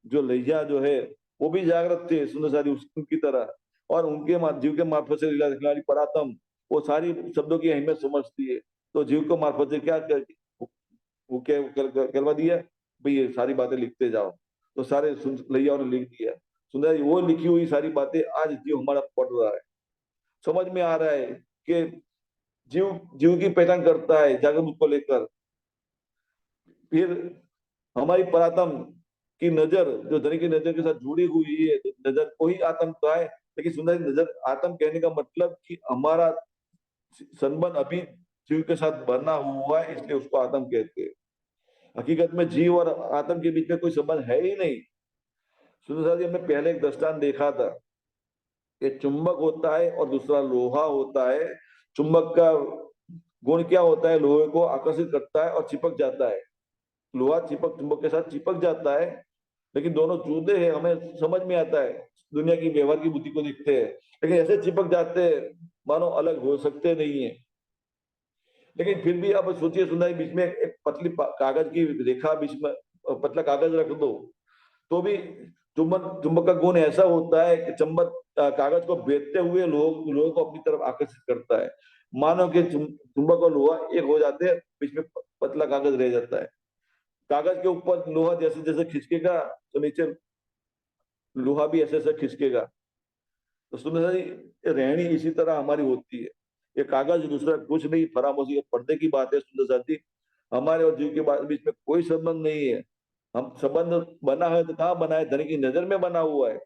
जो लैया जो है, वो भी जागृत थे सुंदर सारी उनकी तरह। और उनके जीव के मार्फत से लीला दिखने वाली परातम, वो सारी शब्दों की अहमियत समझती है। तो जीव को मार्फत से क्या वो क्या करवा दिया भाई, ये सारी बातें लिखते जाओ। तो सारे लैया ने लिख दिया। सुंदर वो लिखी हुई सारी बातें आज जीव हमारा पढ़ रहा है। समझ में आ रहा है कि जीव जीव की पहचान करता है जागरूक को लेकर। फिर हमारी परात्म की नजर जो धनी की नजर के साथ जुड़ी हुई है, तो नजर को ही आत्म कहा है। लेकिन सुंदर नजर आत्म कहने का मतलब कि हमारा संबंध अभी जीव के साथ बना हुआ है, इसलिए उसको आत्म कहते हैं। हकीकत में जीव और आत्म के बीच में कोई संबंध है ही नहीं। सुंदर जी, हमने पहले एक दृष्टांत देखा था कि चुंबक होता है और दूसरा लोहा होता है। चुंबक का गुण क्या होता है? लोहे को आकर्षित करता है और चिपक जाता है। लोहा चिपक चुंबक के साथ चिपक जाता है। लेकिन दोनों जुदे हैं, हमें समझ में आता है, दुनिया की व्यवहार की बुद्धि को देखते हैं। लेकिन ऐसे चिपक जाते हैं मानो अलग हो सकते नहीं है। लेकिन फिर भी अब सोचिए, सुनाई बीच में एक पतली कागज की रेखा बीच में, पतला कागज रख दो, तो भी चुंबक चुंबक का गुण ऐसा होता है कि चुंबक कागज को बेचते हुए लोगों को अपनी तरफ आकर्षित करता है। मानो कि चुंबक और लोहा एक हो जाते हैं, बीच में पतला कागज रह जाता है। कागज के ऊपर लोहा जैसे जैसे खिसकेगा, तो नीचे लोहा भी ऐसे ऐसे खिसकेगा। तो सुंदर जी, रहनी इसी तरह हमारी होती है। ये कागज दूसरा कुछ नहीं, फरामोशी पर्दे की बात है सुंदर जी। हमारे और जीव के बीच में कोई संबंध नहीं है। हम संबंध बना है तो कहाँ बना है? धनी की नजर में बना हुआ है।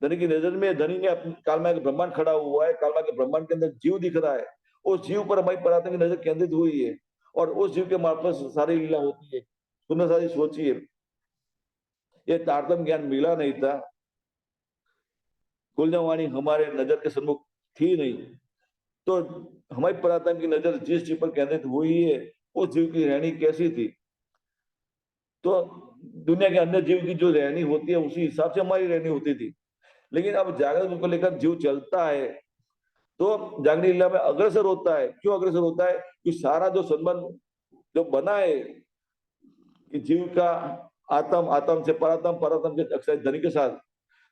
धनी की नजर में, धनी ने अपनी कालमा के ब्रह्मांड खड़ा हुआ है, कालमा के ब्रह्मांड के अंदर जीव दिख रहा है। उस जीव पर हमारी परात्मा की नजर केंद्रित हुई है, और उस जीव के मार्फत सारी लीला होती है। सुंदर सारी सोचिए, ये तारतम ज्ञान मिला नहीं था, कुलजवाणी हमारे नजर के सम्मुख थी नहीं, तो हमारी परात्मा की नजर जिस जीव पर केंद्रित हुई है, उस जीव की रहनी कैसी थी? तो दुनिया के अन्य जीव की जो रहनी होती है, उसी हिसाब से हमारी रहनी होती थी। लेकिन अब जागृत को लेकर जीव चलता है, तो जागृत लीला में अग्रसर होता है। क्यों अग्रसर होता है? कि सारा जो संबंध जो बना है कि जीव का आत्म, आत्म से परात्म, परात्म के अक्षर धनी के साथ,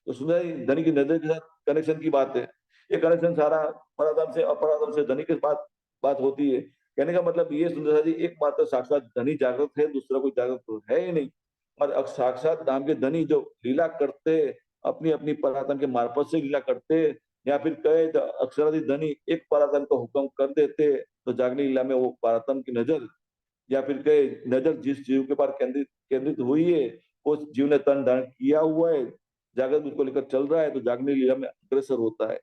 तो सुंदर धनी की नजर के साथ कनेक्शन की बात है। ये कनेक्शन सारा परात्म से अपरात्म से धनी के बात बात होती है। कहने का मतलब ये सुंदर जी, एकमात्र साक्षात धनी जागृत है, दूसरा कोई जागृत तो है ही नहीं। और साक्षात नाम के धनी जो लीला करते, अपनी अपनी परात्म के मार्फत से लीला करते, या फिर कहे तो अक्षराधि धनी एक परात्म को हुक्म कर देते, तो जागनी लीला में वो परात्म की नजर, या फिर कहे नजर जिस जीव के पास केंद्रित केंद्रित हुई है, उस जीव ने तन धारण किया हुआ है, जागृत उसको लेकर चल रहा है, तो जागनी लीला में अग्रसर होता है।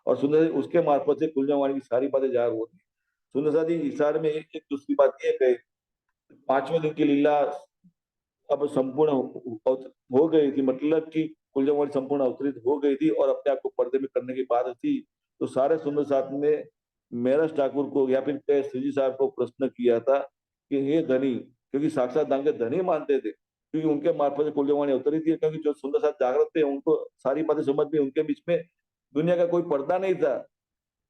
और सुंदर उसके मार्फत से कुंजवाणी की सारी बातें जाहिर होती है। सुंदर जी, इशारे में एक दूसरी बात यह है, पांचवें दिन की लीला अब संपूर्ण हो गई थी, मतलब कि कुंजवाणी संपूर्ण अवतरित हो गई थी और अपने आप को पर्दे में करने की बात थी। तो सारे सुंदर साथ ने मेरस ठाकुर को या फिर श्री जी साहब को प्रश्न किया था कि हे धनी, क्योंकि साक्षात दान के धनी मानते थे, क्योंकि उनके मार्फत से कुलजवाणी अवतरी थी। क्योंकि जो सुंदर साथ जागृत थे, उनको सारी बातें समझ में, उनके बीच में दुनिया का कोई पर्दा नहीं था।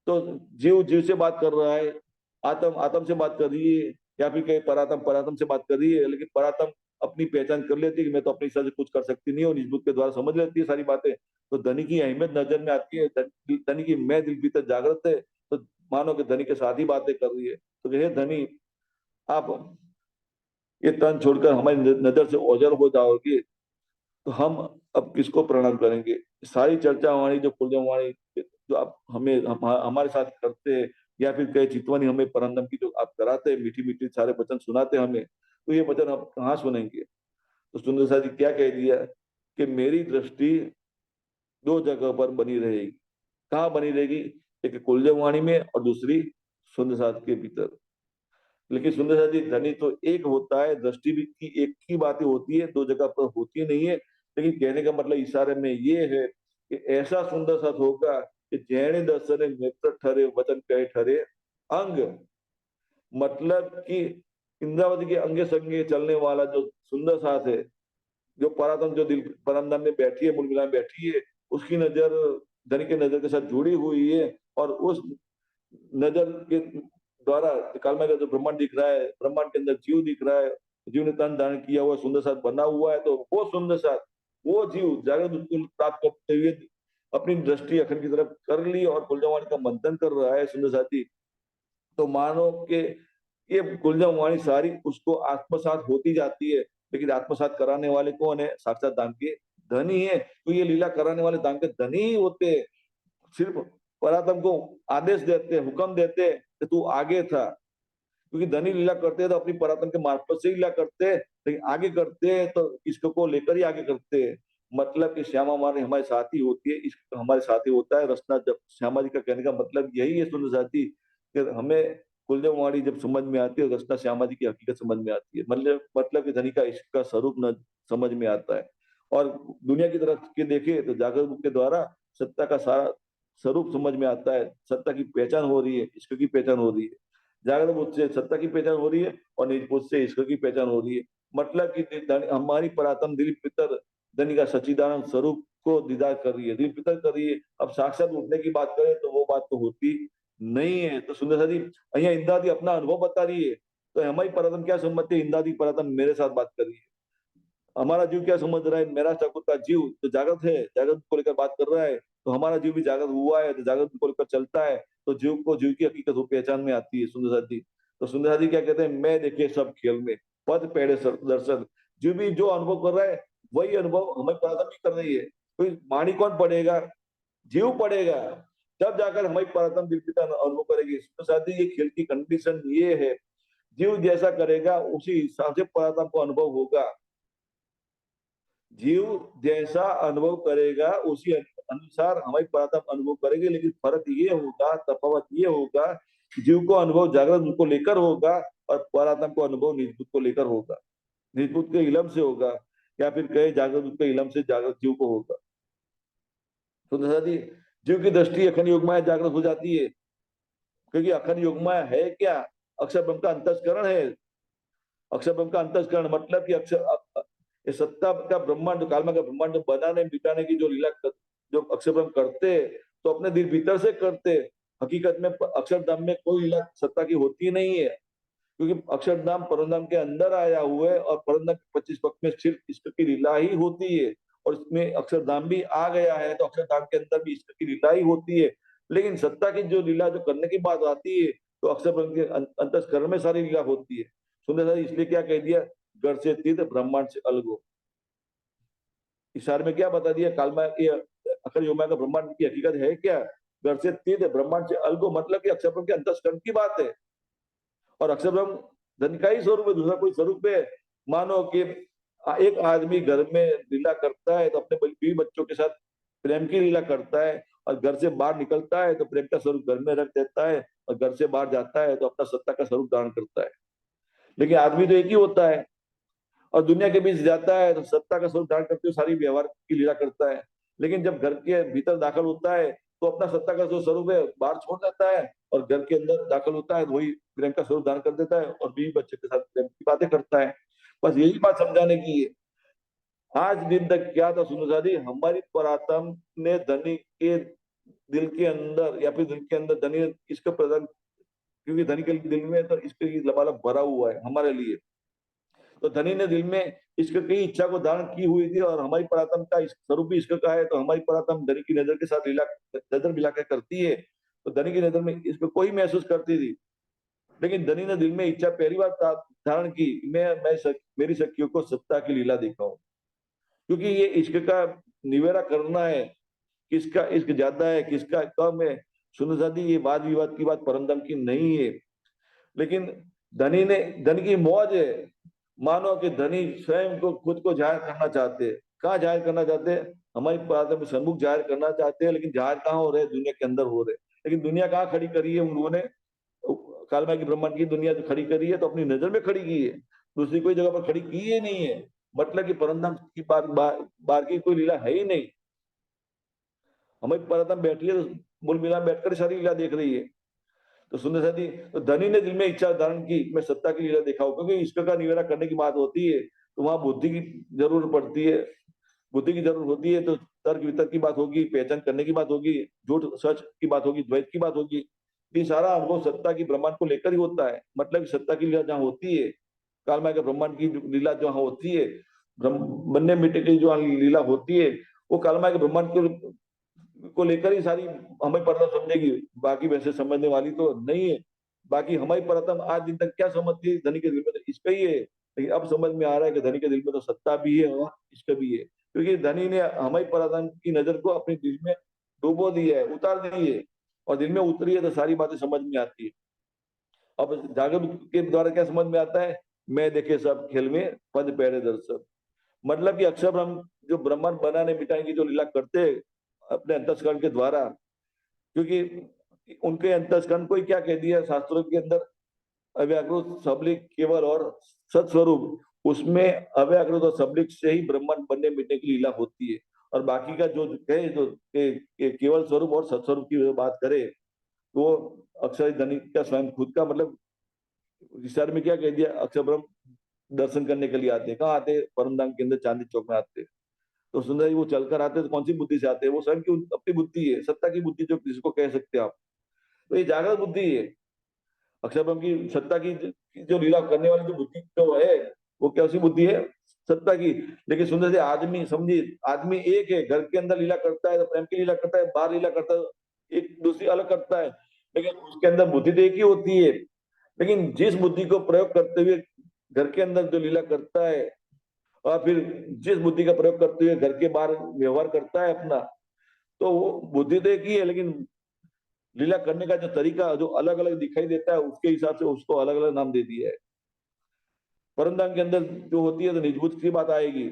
तो जीव जीव से बात कर रहा है, आत्म आत्म से बात कर रही है, या फिर कहीं परात्म परात्म से बात कर रही है। लेकिन परात्म अपनी पहचान कर लेती है कि मैं तो अपनी हिसाब से कुछ कर सकती नहीं हूँ, निजबुद्ध के द्वारा समझ लेती है सारी बातें। तो धनी की अहमियत नजर में आती है, धनी की मैं दिल भीतर जागृत है, तो मानो कि धनी के साथ ही बातें कर रही है। तो हे धनी, आप ये तन छोड़कर हमारी नजर से ओझल हो जाओगे, तो हम अब किसको प्रणाम करेंगे? सारी चर्चा हमारी जो कुलदेव वाणी जो आप हमारे साथ करते हैं, या फिर कहे चितवनी हमें परमदम की जो आप कराते हैं, मीठी मीठी सारे वचन सुनाते हैं हमें, तो ये वचन हम कहाँ सुनेंगे? तो सुंदर सा जी क्या कह दिया कि मेरी दृष्टि दो जगह पर बनी रहेगी। कहाँ बनी रहेगी? एक कुलदेव वाणी में और दूसरी सुंदर साथ के भीतर। लेकिन सुंदर साथ जी, धनी तो एक होता है, दृष्टि भी की एक ही बातें होती है, दो जगह पर होती नहीं है। लेकिन कहने का मतलब इशारे में ये है कि ऐसा सुंदर साथ होगा कि जैने दर्शने नेत्र ठहरे, वचन कहे ठहरे अंग। मतलब कि इंद्रावती के अंगे संगे चलने वाला जो सुंदर साथ है, जो परातम जो दिल परमधाम में बैठी है, मूल में बैठी है, उसकी नजर धनी के नजर के साथ जुड़ी हुई है। और उस नजर के द्वारा कालमा का जो ब्रह्मांड दिख रहा है, ब्रह्मांड के अंदर जीव दिख रहा है, जीव ने तन धारण किया हुआ सुंदर साथ बना हुआ है, तो वो सुंदर साथ, वो जीव जागृत बिल्कुल प्राप्त करते हुए अपनी दृष्टि अखंड की तरफ कर ली और कुलजवाणी का मंथन कर रहा है सुंदर साथी। तो मानो के ये कुलजवाणी सारी उसको आत्मसात होती जाती है। लेकिन आत्मसात कराने वाले कौन है? साक्षात दाम के धनी है। तो ये लीला कराने वाले दाम के धनी ही होते हैं। सिर्फ परातम को आदेश देते, हुक्म देते कि तू आगे था, क्योंकि धनी लीला करते हैं तो अपनी परातम के मार्फत से लीला करते हैं, लेकिन आगे करते हैं तो इश्क को लेकर ही आगे करते हैं। मतलब कि श्यामा माने हमारे साथी होती है, इश्क हमारे साथी होता है। रचना जब श्यामा जी का कहने का मतलब यही है सुंदर साथी, कि हमें कुलदेव वाणी जब समझ में आती है, रचना श्यामा जी की हकीकत समझ में आती है। मतलब कि धनी का इश्क का स्वरूप न समझ में आता है। और दुनिया की तरफ के देखे तो जागृत बुक के द्वारा सत्ता का सारा स्वरूप समझ में आता है। सत्ता की पहचान हो रही है, इश्क की पहचान हो रही है। जागृत बुद्ध से सत्ता की पहचान हो रही है और निज बुद्ध से ईश्वर की पहचान हो रही है। मतलब कि हमारी परात्म दिल पितर धनी का सच्चिदानंद स्वरूप को दीदार कर रही है, दिल पितर कर रही है। अब साक्षात उठने की बात करें तो वो बात तो होती नहीं है। तो सुंदर सा जी અહીંયા इंदादी अपना अनुभव बता रही है, तो हमारी परात्म क्या समझती है? इंदादी परात्म मेरे साथ बात कर रही है। हमारा जीव क्या समझ रहा है? मेरा ठाकुर का जीव तो जागृत है, जागृत को लेकर बात कर रहा है, तो हमारा जीव भी जागृत हुआ है, तो जागृत को लेकर चलता है। तो जीव को जीव की हकीकत वो पहचान में आती है सुंदर साथी। तो सुंदर साथी क्या कहते हैं? मैं देखे सब खेल में पद पेड़े दर्शन। जीव भी जो अनुभव कर रहा है वही अनुभव हमें पराधम भी कर रही है। कोई वाणी कौन पढ़ेगा? जीव पढ़ेगा। तब जाकर हमारी परातम दिव्यता अनुभव करेगी। सुंदर साथी ये खेल की कंडीशन ये है, जीव जैसा करेगा उसी हिसाब से परातम को अनुभव होगा। जीव जैसा अनुभव करेगा उसी अनुसार हमारी परातम अनुभव करेगी। लेकिन फर्क ये होगा, तफावत ये होगा, जीव को अनुभव जागृत को लेकर होगा और परातम को अनुभव निजबुद्ध को लेकर होगा। निजबुद्ध के इलम से होगा, या फिर कहे जागृत के इलम से जागृत जीव को होगा। तो दादी, जीव की दृष्टि अखंड योगमाया जागृत हो जाती है, क्योंकि अखंड योगमाया है क्या? अक्षर ब्रह्म का अंतस्करण है। अक्षर ब्रह्म का अंतस्करण मतलब कि ये सत्ता का ब्रह्मांड, कालमा का ब्रह्मांड बनाने मिटाने की जो लीला जो अक्षर ब्रह्म करते, तो अपने दिल भीतर से करते। हकीकत में अक्षरधाम में कोई लीला सत्ता की होती नहीं है, क्योंकि अक्षरधाम परमधाम के अंदर आया हुआ है और परमधाम के 25 पक्ष में सिर्फ ईश्वर की लीला ही होती है। और इसमें अक्षरधाम भी आ गया है, तो अक्षरधाम के अंदर भी ईश्वर की लीला ही होती है। लेकिन सत्ता की जो लीला जो करने की बात आती है, तो अक्षर ब्रह्म के अंतस्करण में सारी लीला होती है। सुंदर सारी इसलिए क्या कह दिया? घर से तीर्थ, ब्रह्मांड से अलग हो। इशारे में क्या बता दिया? कालमा ये अक्षर योमा का ब्रह्मांड की हकीकत है क्या? घर से तीर्थ, ब्रह्मांड से अलग हो, मतलब कि अक्षर ब्रह्म के अंतस्करण की बात है। और अक्षर ब्रह्म धन का ही स्वरूप है, दूसरा कोई स्वरूप है? मानो कि एक आदमी घर में लीला करता है तो अपने बीवी बच्चों के साथ प्रेम की लीला करता है, और घर से बाहर निकलता है तो प्रेम का स्वरूप घर में रख देता है, और घर से बाहर जाता है तो अपना सत्ता का स्वरूप धारण करता है। लेकिन आदमी तो एक ही होता है, और दुनिया के बीच जाता है तो सत्ता का स्वरूप धारण करते हुए सारी व्यवहार की लीला करता है। लेकिन जब घर के भीतर दाखिल होता है तो अपना सत्ता का जो स्वरूप है बाहर छोड़ देता है, और घर के अंदर दाखिल होता है तो वही प्रेम का स्वरूप धारण कर देता है और बीवी बच्चे के साथ प्रेम की बातें करता है। बस यही बात समझाने की है। आज दिन तक क्या था सुनो शादी, हमारी परातम ने धनी के दिल के अंदर, या फिर दिल के अंदर धनी इसका प्रदान, क्योंकि धनी के दिल में तो इसके लबालब भरा हुआ है हमारे लिए। तो धनी ने दिल में इश्क की इच्छा को धारण की हुई थी, और हमारी परातम का स्वरूप भी इश्क का है, तो हमारी परातम धनी की नजर के साथ लीला नजर मिला कर करती है। तो धनी की नजर में इश्क को ही महसूस करती थी। लेकिन धनी ने दिल में इच्छा पहली बार धारण की, मेरी सखियों को सत्ता की लीला दिखाऊं। क्योंकि ये इश्क का निवेड़ा करना है, किसका इश्क ज्यादा है किसका कम है। सुनो साथी, ये वाद विवाद की बात परमदम की नहीं है, लेकिन धनी ने, धनी की मौज है। मानो कि धनी स्वयं को खुद को जाहिर करना चाहते हैं। कहाँ जाहिर करना चाहते हैं? हमारी प्रार्थना में सन्मुख जाहिर करना चाहते हैं, लेकिन जाहिर कहाँ हो रहे हैं? दुनिया के अंदर हो रहे हैं। लेकिन दुनिया कहाँ खड़ी करी है उन्होंने? कालमा की ब्रह्मांड की दुनिया जो खड़ी करी है तो अपनी नजर में खड़ी की है, दूसरी कोई जगह पर खड़ी की ही नहीं है। मतलब कि परमधाम की बार की कोई लीला है ही नहीं। हमारी परमधाम बैठी है तो मूल मिला बैठकर सारी लीला देख रही है। तो सुंदर साथी, तो धनी ने दिल में इच्छा धारण की, मैं सत्ता की लीला दिखाऊं, क्योंकि इश्क का निवेड़ा करने की बात होती है तो वहां बुद्धि की जरूरत पड़ती है। बुद्धि की जरूरत होती है तो तर्क वितर्क की बात होगी, पहचान करने की बात होगी, झूठ सच की बात होगी, द्वैत की बात होगी। ये सारा अनुभव सत्ता की ब्रह्मांड को लेकर ही होता है। मतलब सत्ता की लीला जहाँ होती है, कालमाय के ब्रह्मांड की लीला जहाँ होती है, बनने मिट्टी की जो लीला होती है, वो कालमाय के ब्रह्मांड को लेकर ही सारी हमें परतम समझेगी। बाकी वैसे समझने वाली तो नहीं है। बाकी हमारी परतम आज दिन तक क्या समझती है? धनी के दिल में तो इसका ही है, लेकिन अब समझ में आ रहा है कि धनी के दिल में तो सत्ता भी है और इसका भी है, क्योंकि धनी ने हमारी परतम की नजर को अपने दिल में डुबो दी है, उतार दी है, और दिल में उतरी है तो सारी बातें समझ में आती है। अब जागरूक के द्वारा क्या समझ में आता है? मैं देखे सब खेल में पद पैरे दर्शन। मतलब कि अक्षर ब्रह्म जो ब्रह्मांड बनाने मिटाने की जो लीला करते हैं अपने अंतस्करण के द्वारा, क्योंकि उनके अंतस्करण को ही क्या कह दिया शास्त्रों के अंदर? अव्याकृत सबलिक केवल और सत्स्वरूप। उसमें अव्याकृत और सबलिक से ही ब्रह्मांड बनने मिटने की लीला होती है। और बाकी का जो कहे जो केवल स्वरूप और सत्स्वरूप की बात करे तो वो अक्षर धनी का स्वयं खुद का मतलब विचार में क्या कह दिया? अक्षर ब्रह्म दर्शन करने के लिए आते हैं। कहाँ आते हैं? परमधाम के अंदर चांदी चौक में आते हैं। तो सुंदर जी वो चलकर आते हैं तो कौन सी बुद्धि से आते हैं? वो स्वयं की अपनी बुद्धि है, सत्ता की बुद्धि जो जिसको कह सकते हैं आप। तो ये जागृत बुद्धि है। अक्षर ब्रह्म की सत्ता की जो लीला करने वाली जो बुद्धि जो है, वो कैसी बुद्धि है? सत्ता की। लेकिन सुंदर से आदमी समझिए, आदमी एक है, घर के अंदर लीला करता है तो प्रेम की लीला करता है, बाहर लीला करता है एक दूसरी अलग करता है, लेकिन उसके अंदर बुद्धि तो एक ही होती है। लेकिन जिस बुद्धि को प्रयोग करते हुए घर के अंदर जो लीला करता है, और फिर जिस बुद्धि का प्रयोग करते हुए घर के बाहर व्यवहार करता है अपना, तो वो बुद्धि तो एक ही है, लेकिन लीला करने का जो तरीका जो अलग अलग दिखाई देता है, उसके हिसाब से उसको अलग अलग नाम दे दिया है। परमधाम के अंदर जो होती है तो निजबुद्ध की बात आएगी,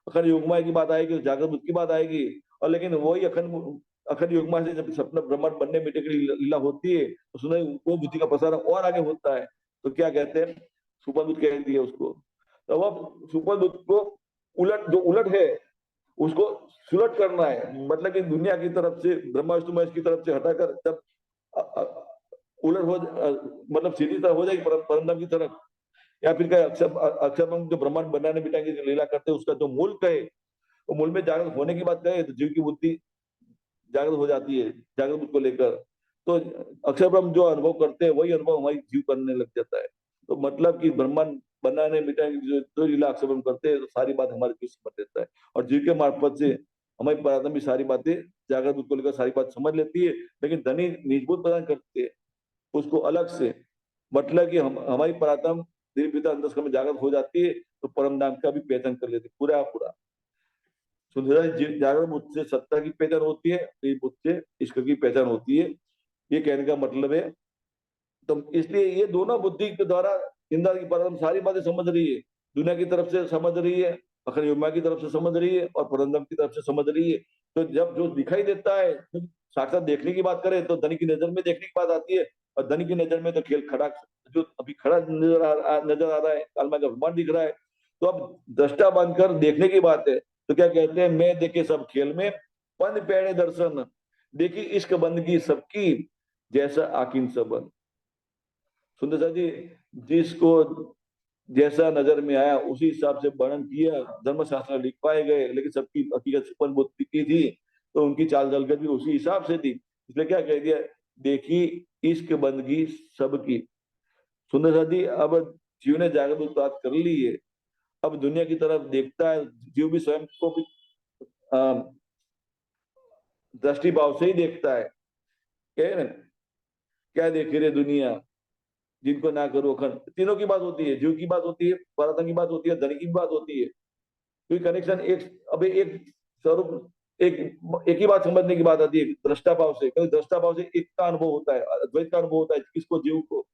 अखंड युग्मा की बात आएगी, तो जागृत बुद्ध की बात आएगी। और लेकिन वही अखंड अखंड युग्मा से जब सपना ब्रह्मांड बनने मिटने की लीला होती है तो सुने वो बुद्धि का प्रसार और आगे होता है। तो क्या कहते हैं? सुपर बुद्ध कह दिया उसको। तो अब सुपर बुद्ध को उलट जो उलट है उसको सुलट करना है। मतलब कि दुनिया की तरफ से ब्रह्मा विष्णु महेश की तरफ से हटाकर जब उलट हो मतलब सीधी तरफ हो जाएगी परमधाम की तरफ। या फिर क्या अक्षर अक्षर जो ब्रह्मांड बनाने बिठाने की लीला करते हैं उसका जो मूल कहे, वो मूल में जागृत होने की बात कहे तो जीव की बुद्धि जागृत हो जाती है जागृत बुद्धि को लेकर। तो अक्षर ब्रह्म जो अनुभव करते हैं वही अनुभव हमारी जीव करने लग जाता है। तो मतलब कि ब्रह्मांड बनाने मिटाने की जो लीला अक्षर ब्रह्म करते हैं तो सारी बात हमारे जीव समझ लेता है, और जीव के मार्फत से हमारी प्रार्थना भी सारी बातें जागृत बुद्धि को लेकर सारी बात समझ लेती है। लेकिन धनी निजबुद्ध प्रदान करते हैं उसको अलग से। मतलब कि हम हमारी पराक्रम धीरे धीरे अंतस्करण में जागृत हो जाती है तो परम नाम का भी पहचान कर लेते पूरा पूरा। जागृत बुद्ध से सत्ता की पहचान होती है, बुद्ध से इश्क की पहचान होती है। ये कहने का मतलब है। तो इसलिए ये दोनों बुद्धि के द्वारा इंद्र की परम सारी बातें समझ रही है, दुनिया की तरफ से समझ रही है, अखंड युग्मा की तरफ से समझ रही है, और परम की तरफ से समझ रही है। तो जब जो दिखाई देता है, साक्षात देखने की बात करें तो धनी की नजर में देखने की बात आती है, और धनी की नजर में तो खेल खड़ा जो अभी खड़ा नजर आ रहा है, कालमा का ब्रह्मांड दिख रहा है। तो अब दृष्टा बनकर देखने की बात है। तो क्या कहते हैं? मैं देखे सब खेल में पन पैणे दर्शन, देखी इश्क बंदगी सबकी, जैसा आकिन सबन। सुंदर सा जी, जिसको जैसा नजर में आया उसी हिसाब से वर्णन किया, धर्मशास्त्र लिख पाए गए, लेकिन सबकी हकीकत सुपन बुद्धि की थी, तो उनकी चाल चलकर भी उसी हिसाब से थी। इसलिए क्या कह दिया? देखी इश्क बंदगी सबकी। सुंदर सा जी, अब जीव ने जागरूक बात कर ली है, अब दुनिया की तरफ देखता है। जीव भी स्वयं को भी दृष्टि भाव से ही देखता है। क्या है ना? क्या देख रही है दुनिया, जिनको ना करो अखंड, तीनों की बात होती है, जीव की बात होती है, परातन की बात होती है, धनी की बात होती है। क्योंकि कनेक्शन एक, अभी एक स्वरूप, एक एक ही बात समझने की बात आती है दृष्टा भाव से, क्योंकि दृष्टा भाव से एक का अनुभव होता है, अद्वैत का अनुभव होता है किसको, जीव को।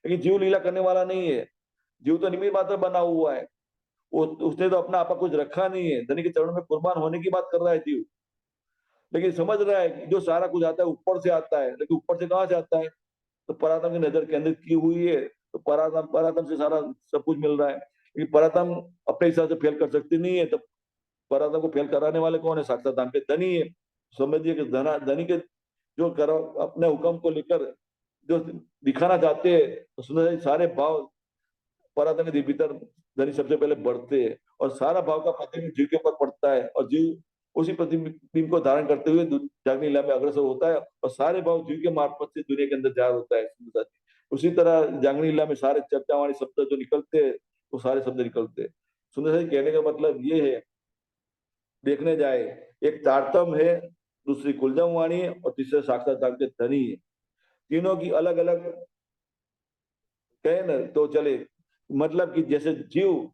लेकिन जीव लीला करने वाला नहीं है, जीव तो निमित्त मात्र बना हुआ है। वो उसने तो अपना आपा कुछ रखा नहीं है, धनी के चरणों में कुर्बान होने की बात कर रहा है जीव। लेकिन समझ रहा है कि जो सारा कुछ आता है ऊपर से आता है, लेकिन ऊपर से कहाँ से आता है, तो परात्म की नजर केंद्रित की हुई है, तो परात्म परात्म से सारा सब कुछ मिल रहा है। लेकिन परात्म अपने हिसाब से फेल कर सकती नहीं है, तो परात्म को फेल कराने वाले कौन है, साक्षात दाम के धनी है। समझिए कि धनी के जो करो अपने हुक्म को लेकर जो दिखाना चाहते हैं, तो सुंदर सारे भाव परातन के भीतर धनी सबसे पहले बढ़ते हैं, और सारा भाव का प्रतिबिंब जीव के ऊपर पड़ता है, और जीव उसी प्रतिबिंब को धारण करते हुए जागनी लीला में अग्रसर होता है, और सारे भाव जीव के मार्फत से दुनिया के अंदर जाहिर होता है सुंदर साथी। उसी तरह जागनी लीला में सारे चर्चा वाले शब्द जो निकलते हैं, वो सारे शब्द निकलते हैं। सुंदर साथी कहने का मतलब ये है, देखने जाए, एक तारतम है, दूसरी कुलजम वाणी है, और तीसरे साक्षात के धनी है। तीनों की अलग अलग कहे ना तो चले, मतलब कि जैसे जीव,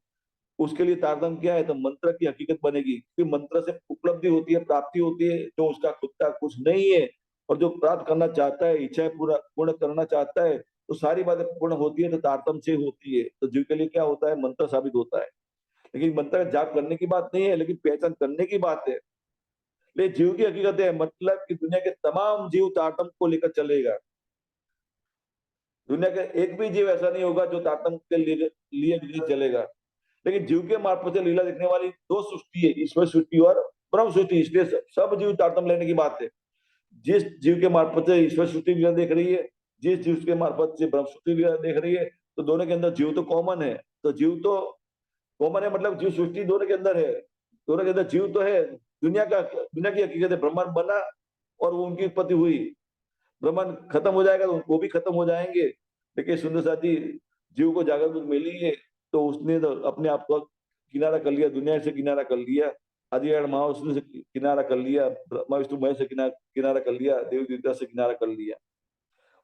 उसके लिए तारतम्य क्या है, तो मंत्र की हकीकत बनेगी, क्योंकि मंत्र से उपलब्धि होती है, प्राप्ति होती है, जो उसका खुद का कुछ नहीं है, और जो प्राप्त करना चाहता है, इच्छाएं पूरा पूर्ण करना चाहता है, तो सारी बातें पूर्ण होती है, तो तारतम्य से होती है। तो जीव के लिए क्या होता है, मंत्र साबित होता है। लेकिन मंत्र का जाप करने की बात नहीं है, लेकिन पहचान करने की बात है। लेकिन जीव की हकीकत है, मतलब कि दुनिया के तमाम जीव तारतम्य को लेकर चलेगा। दुनिया का एक भी जीव ऐसा नहीं होगा जो तारतम्य के लिए चलेगा। लेकिन जीव के मार्फत से लीला देखने वाली दो सृष्टि है, ईश्वर सृष्टि और ब्रह्म सृष्टि, इसलिए सब जीव तारतम्य लेने की बात है। जिस जीव के मार्फत से ईश्वर सृष्टि लीला देख रही है, जिस जीव के मार्फत से ब्रह्म सृष्टि लीला देख रही है, तो दोनों के अंदर जीव तो कॉमन है। तो जीव तो कॉमन है, मतलब जीव सृष्टि दोनों के अंदर है, दोनों के अंदर जीव तो है। दुनिया की हकीकत है, ब्रह्मांड बना और वो उनकी उत्पत्ति हुई, ब्रह्मांड खत्म हो जाएगा तो वो भी खत्म हो जाएंगे। लेकिन सुंदर साथी, जीव को जागरूक मिली है, तो उसने तो अपने आप को किनारा कर लिया, दुनिया से किनारा कर लिया, आदि महाविष्णु से किनारा कर लिया, ब्रह्मा विष्णु महेश से किनारा कर लिया, देवी देवता से किनारा कर लिया,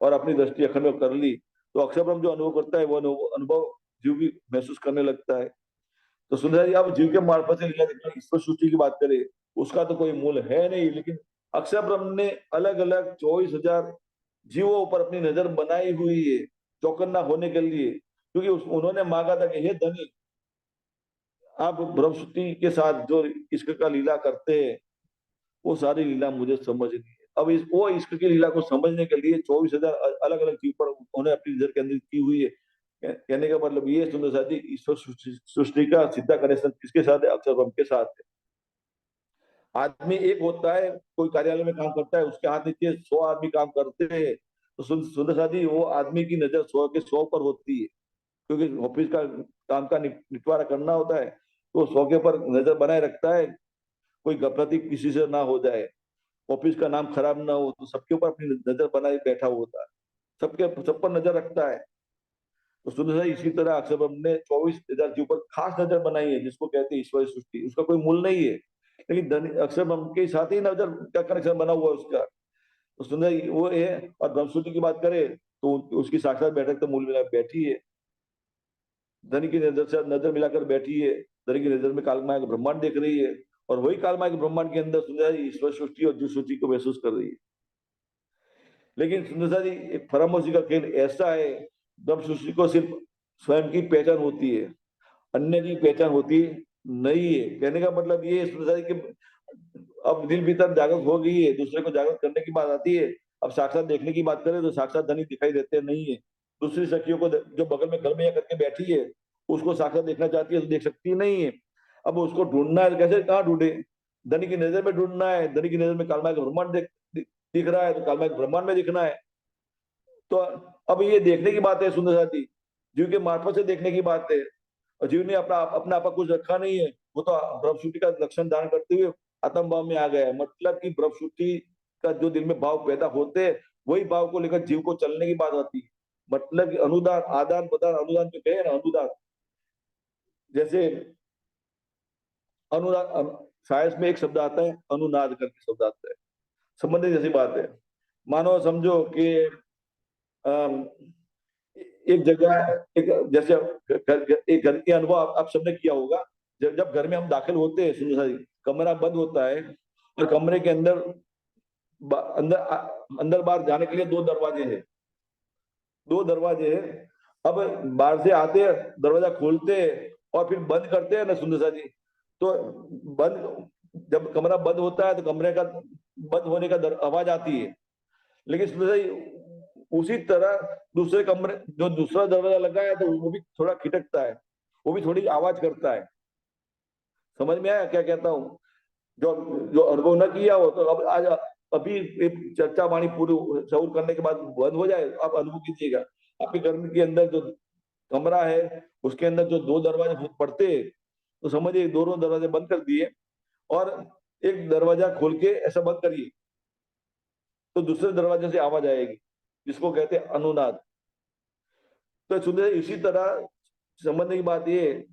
और अपनी दृष्टि अखंड कर ली। तो अक्षर ब्रह्म जो अनुभव करता है, वो अनुभव जीव भी महसूस करने लगता है। तो सुंदर जी, आप जीव के मार्फत से लीला देखना, ईश्वर सृष्टि की बात करें, उसका तो कोई मूल है नहीं, लेकिन अक्षर ब्रह्म ने अलग अलग 24,000 जीवों पर अपनी नजर बनाई हुई है, चौकन्ना होने के लिए। क्योंकि उन्होंने मांगा था कि हे धनी, आप ब्रह्म सृष्टि के साथ जो इश्क का लीला करते हैं, वो सारी लीला मुझे समझनी है। अब वो इश्क की लीला को समझने के लिए 24,000 अलग अलग जीव पर उन्होंने अपनी नजर केंद्रित की हुई है। कहने का मतलब ये सुंदर साथी, ईश्वर सृष्टि का सीधा कनेक्शन किसके साथ है, अक्षर ब्रह्म के साथ है। आदमी एक होता है, कोई कार्यालय में काम करता है, उसके हाथ नीचे 100 आदमी काम करते हैं, तो सुंदर साथी, वो आदमी की नजर 100 के 100 पर होती है, क्योंकि ऑफिस का काम का निपटारा करना होता है, तो 100 के पर नजर बनाए रखता है, कोई गफलती किसी से ना हो जाए, ऑफिस का नाम खराब ना हो, तो सबके ऊपर अपनी नजर बनाए बैठा होता है, सबके सब पर नजर रखता है। तो सुंदर साथी, इसी तरह अक्षर ब्रह्म ने 24,000 जीव पर खास नजर बनाई है, जिसको कहते हैं ईश्वरी सृष्टि, उसका कोई मूल नहीं है, लेकिन अक्षर ब्रह्म के साथ ही नजर का कनेक्शन बना हुआ है उसका। तो सुंदर वो है। और ब्रह्म सृष्टि की बात करें, तो उसकी साक्षात बैठक तो मूल मिला बैठी है, धनी की नजर से नजर मिलाकर बैठी है, धनी की नजर में कालमाया ब्रह्मांड देख रही है, और वही कालमाया ब्रह्मांड के अंदर सुंदर ईश्वर सृष्टि और जीव सृष्टि को महसूस कर रही है। लेकिन सुंदर जी, एक फरामोशी का खेल ऐसा है, ब्रह्म सृष्टि को सिर्फ स्वयं की पहचान होती है, अन्य की पहचान होती नहीं है। कहने का मतलब ये है सुंदर जी, कि अब दिल भीतर जागृत हो गई है, दूसरे को जागृत करने की बात आती है। अब साक्षात देखने की बात करें, तो साक्षात धनी दिखाई देते नहीं है। दूसरी सखियों को जो बगल में घर में करके बैठी है, उसको साक्षात देखना चाहती है तो देख सकती नहीं है। अब उसको ढूंढना है, कैसे कहाँ ढूंढे, धनी की नजर में ढूंढना है, धनी की नजर में कालमाय का ब्रह्मांड दिख रहा है, तो कालमाय के ब्रह्मांड में दिखना है। तो अब ये देखने की बात है सुंदर साथी, जीव के मार्फत से देखने की बात है, और जीव ने अपना अपना आपा कुछ रखा नहीं है, वो तो ब्रह्मश्रुति का लक्षण धारण करते हुए आत्म भाव में आ गया है। मतलब कि ब्रह्मश्रुति का जो दिल में भाव पैदा होते हैं, वही भाव को लेकर जीव को चलने की बात आती है। मतलब कि अनुदान, आदान प्रदान, अनुदान जो कहे ना, अनुदान, जैसे अनुदान, साइंस में एक शब्द आता है अनुनाद करके शब्द आता है, संबंधित जैसी बात है। मानो समझो कि अम, एक जगह, एक जैसे एक घर के अनुभव आप सबने किया होगा, जब जब घर में हम दाखिल होते हैं, सुनो सर, कमरा बंद होता है और कमरे के अंदर अंदर अंदर बाहर जाने के लिए दो दरवाजे हैं, दो दरवाजे हैं। अब बाहर से आते हैं, दरवाजा खोलते हैं और फिर बंद करते हैं ना सुंदर सा जी, तो बंद, जब कमरा बंद होता है तो कमरे का बंद होने का आवाज आती है। लेकिन सुंदर सा जी, उसी तरह दूसरे कमरे जो दूसरा दरवाजा लगा है तो वो भी थोड़ा खिटकता है, वो भी थोड़ी आवाज करता है। समझ में आया क्या कहता हूँ? जो जो अनुभव न किया हो तो अब आज अभी एक चर्चा वाणी पूरी शौर करने के बाद बंद हो जाए, आप अनुभव कीजिएगा। आपके घर के अंदर जो कमरा है उसके अंदर जो दो दरवाजे पड़ते हैं, तो समझिए दोनों दरवाजे बंद कर दिए और एक दरवाजा खोल के ऐसा बंद करिए, तो दूसरे दरवाजे से आवाज आएगी, जिसको कहते हैं अनुनाद। तो सुनिए इसी तरह समझने की बात ये,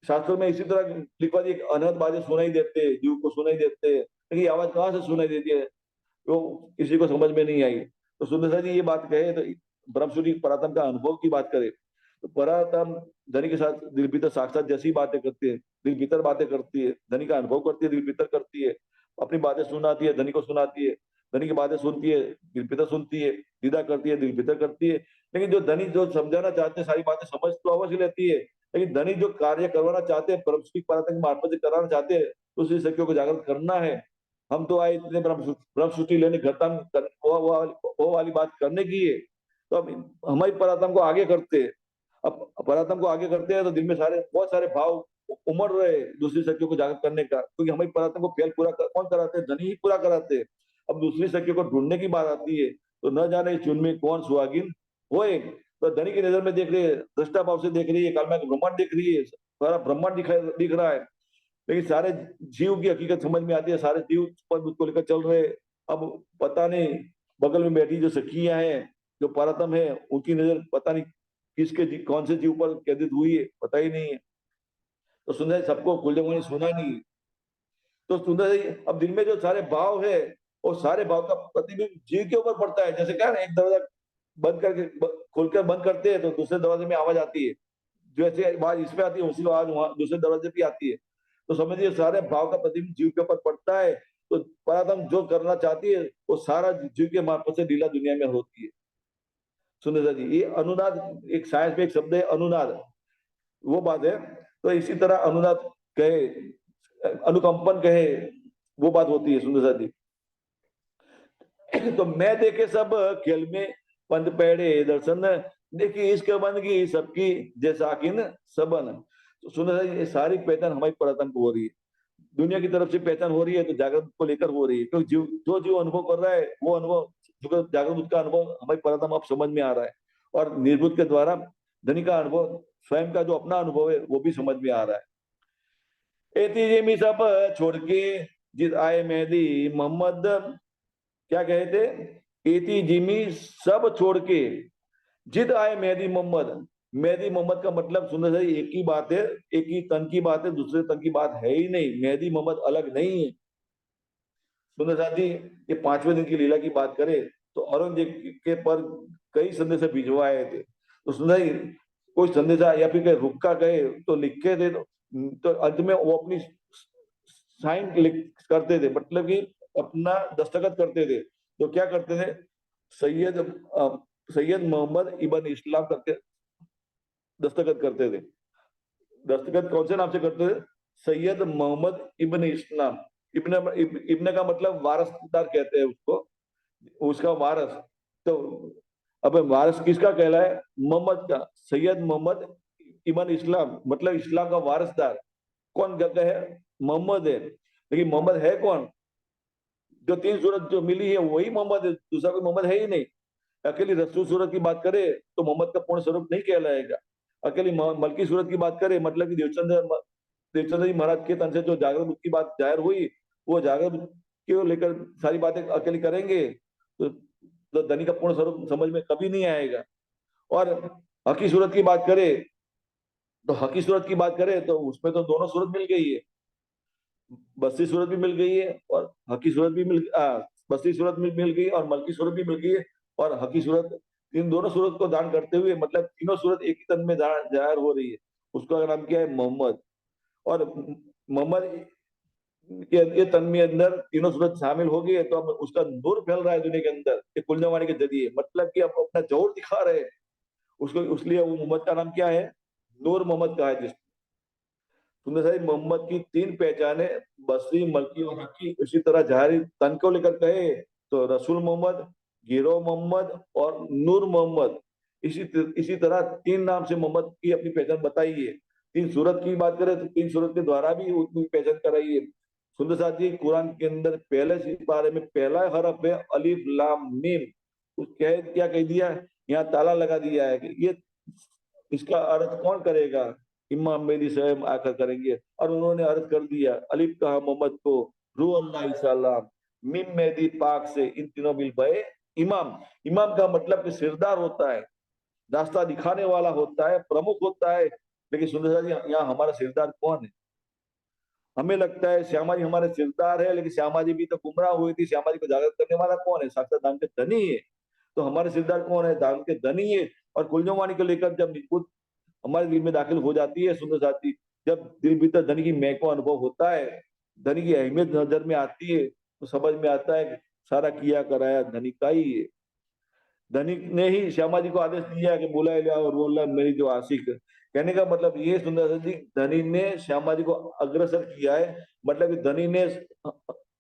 शास्त्रों में इसी तरह लिखवा दी, अनहद बातें सुनाई देते, जीव को सुनाई देते, लेकिन ये आवाज कहाँ से सुनाई देती है वो किसी को समझ में नहीं आई। तो सुंदर जी ये बात कहे तो ब्रह्मश्रुति परातम का अनुभव की बात करे तो परातम धनी के साथ दिल भीतर साक्षात जैसी बातें करती है, दिल भीतर बातें करती है, धनी का अनुभव करती है, दिल भीतर करती है, अपनी बातें सुनाती है, धनी को सुनाती है, धनी की बातें सुनती है, दिल भीतर सुनती है, दीदा करती है, दिल भीतर करती है। लेकिन जो धनी जो समझाना चाहते हैं सारी बातें समझ तो अवश्य लेती है, लेकिन धनी जो कार्य करवाना चाहते हैं ब्रह्मश्रुति परातम के मार्फत से कराना चाहते हैं, तो उसी शक्तियों को जागृत करना है। हम तो आए इतने ब्रह्मश्रुति लेने घटन वो वाली बात करने की है, तो अब हमारी परात्म को आगे करते हैं। अब परात्म को आगे करते हैं तो दिल में सारे बहुत सारे भाव उमड़ रहे दूसरी शक्तियों को जागृत करने का, क्योंकि हमारी परात्म को फेल कौन कराते हैं? धनी ही पूरा कराते हैं। अब दूसरी शक्तियों को ढूंढने की बात आती है, तो न जाने चुन में कौन सुहागिन होए। तो धनी की नजर में देख रही है, दृष्टा भाव से देख रही है, काल में ब्रह्मांड देख रही है, सारा ब्रह्मांड दिख रहा है, लेकिन सारे जीव की हकीकत समझ में आती है, सारे जीव पर को लेकर चल रहे। अब पता नहीं बगल में बैठी जो सखियां हैं, जो परातम है, उनकी नजर पता नहीं कौन से जीव पर केंद्रित हुई है, पता ही नहीं है। तो सुंदर सबको कुलजमणि सुना नहीं। तो सुंदर अब दिल में जो सारे भाव है, वो सारे भाव का प्रतिबिंब जीव के ऊपर पड़ता है। जैसे क्या ना, एक दरवाजा बंद करके खोलकर बंद करते हैं तो दूसरे दरवाजे में आवाज आती है, जैसे आवाज इसमें आती है उसी आवाज वहां दूसरे दरवाजे पे आती है। तो समझिए सारे भाव का प्रतिबिंब जीव के ऊपर पड़ता है। तो परात्म जो करना चाहती है वो सारा जीव के मार्फत से लीला दुनिया में होती है। सुंदर जी ये अनुनाद, एक साइंस में एक शब्द है अनुनाद, वो बात है। तो इसी तरह अनुनाद कहे, अनुकंपन कहे, वो बात होती है सुंदर जी। तो मैं देखे सब खेल में पंद पैड़े दर्शन, देखी इश्क बंदगी सबकी जैसा किन सबन। तो सुंदर ये सारी पहचान हमारी परात्म को हो रही है, दुनिया की तरफ से पहचान हो रही है, तो जागृत को लेकर हो रही है, क्योंकि जो अनुभव कर रहा है वो अनुभव, जो जागृत का अनुभव हमारी परात्म अब समझ में आ रहा है, और निर्भुत के द्वारा धनी का अनुभव, स्वयं का जो अपना अनुभव है वो भी समझ में आ रहा है। एती जिमी सब छोड़ के जिद आए मेहदी मोहम्मद, क्या कहे थे? एती जिमी सब छोड़ के जिद आए मेहदी मोहम्मद। मेहदी मोहम्मद का मतलब सुंदर से एक ही बात है, एक ही तन की बात है, दूसरे तन की बात है ही नहीं। मेहदी मोहम्मद अलग नहीं है। सुंदर साथ जी ये 5वें दिन की लीला की बात करें तो औरंगजेब के पर कई संदेश भिजवाए थे। तो सुंदर जी कोई संदेशा या फिर कहीं रुक्का कहे तो लिखे थे, तो अंत में वो अपनी साइन करते थे, मतलब कि अपना दस्तखत करते थे। तो क्या करते थे? सैयद सैयद मोहम्मद इबन इस्लाम करके दस्तखत करते थे। दस्तखत कौन से नाम से करते थे? सैयद मोहम्मद इबन इस्लाम। इब्न का मतलब वारसदार कहते हैं उसको, उसका वारस। तो अब वारस किसका कहलाए? मोहम्मद का। सैयद मोहम्मद इबन इस्लाम मतलब इस्लाम का वारसदार कौन कहते हैं? मोहम्मद है। लेकिन मोहम्मद है कौन? जो तीन सूरत जो मिली है वही मोहम्मद है, दूसरा कोई मोहम्मद है ही नहीं। अकेली रसूल सूरत की बात करें तो मोहम्मद का पूर्ण स्वरूप नहीं कहलाएगा। अकेली मलकी सूरत की बात करें, मतलब कि देवचंद्र जी महाराज के तन से जो जागृत बुद्ध की बात जाहिर हुई, वो जागृत बुद्ध को लेकर सारी बातें अकेली करेंगे तो धनी का पूर्ण स्वरूप समझ में कभी नहीं आएगा। और हकी सूरत की बात करें तो हकी सूरत की बात करें तो उसमें तो दोनों सूरत मिल गई है, बस्ती सूरत भी मिल गई है और हकी सूरत भी बस्ती सूरत भी मिल गई और मलकी सूरत भी मिल गई है और हकी सूरत। इन दोनों सूरत को दान करते हुए मतलब तीनों सूरत एक ही तन में जाहिर हो रही है, उसका नाम क्या है? मोहम्मद। और मोहम्मद ये तन में अंदर तीनों सूरत शामिल हो गई है, तो अब उसका नूर फैल रहा है दुनिया के अंदर ये कुलजवानी के जरिए, मतलब कि अब अपना जोर दिखा रहे हैं उसको, इसलिए वो मोहम्मद का नाम क्या है, नूर मोहम्मद का है। जिस सुंदर साहिब मोहम्मद की तीन पहचाने, बसरी, मलकी और हकी, इसी तरह जहारी तन को लेकर कहे तो रसूल मोहम्मद, गिरो मोहम्मद और नूर मोहम्मद, इसी तरह तीन नाम से मोहम्मद की अपनी पहचान बताई है। तीन सूरत की बात करें तो तीन सूरत के द्वारा भी उनकी पहचान कराई है। सुंदर साथ जी कुरान के अंदर पहले सिपारे में पहला हरफ है अलिफ लाम मीम, क्या कह दिया, यहाँ ताला लगा दिया है कि ये इसका अर्थ कौन करेगा, इमाम मेरी स्वयं आकर करेंगे, और उन्होंने अर्ज कर दिया, अलिफ कहा मोहम्मद को, रू अल्लाह सलाम, मिम मेहदी पाक से, इन तीनों बिल बे इमाम। इमाम का मतलब कि सिरदार होता है, रास्ता दिखाने वाला होता है, प्रमुख होता है। लेकिन सुंदर जी यहाँ हमारा सिरदार कौन है, हमें लगता है श्यामा जी हमारे सिरदार है, लेकिन श्यामा जी भी तो गुमराह हुई थी, श्यामा जी को जागृत करने वाला कौन है, साक्षात दाम के धनी है। तो हमारे सिरदार कौन है, दाम के धनी है। और कुलजवानी को लेकर जब निकुत हमारे दिल में दाखिल हो जाती है सुंदर साथी, जब दिल भीतर धनी की मैं को अनुभव होता है, धनी की अहमियत नजर में आती है, तो समझ में आता है कि सारा किया कराया धनी का ही है। धनी ने ही श्यामा जी को आदेश दिया कि बुला लिया और बोला मेरी जो आशिक, कहने का मतलब ये सुंदर जी, धनी ने श्यामा जी को अग्रसर किया है, मतलब कि धनी ने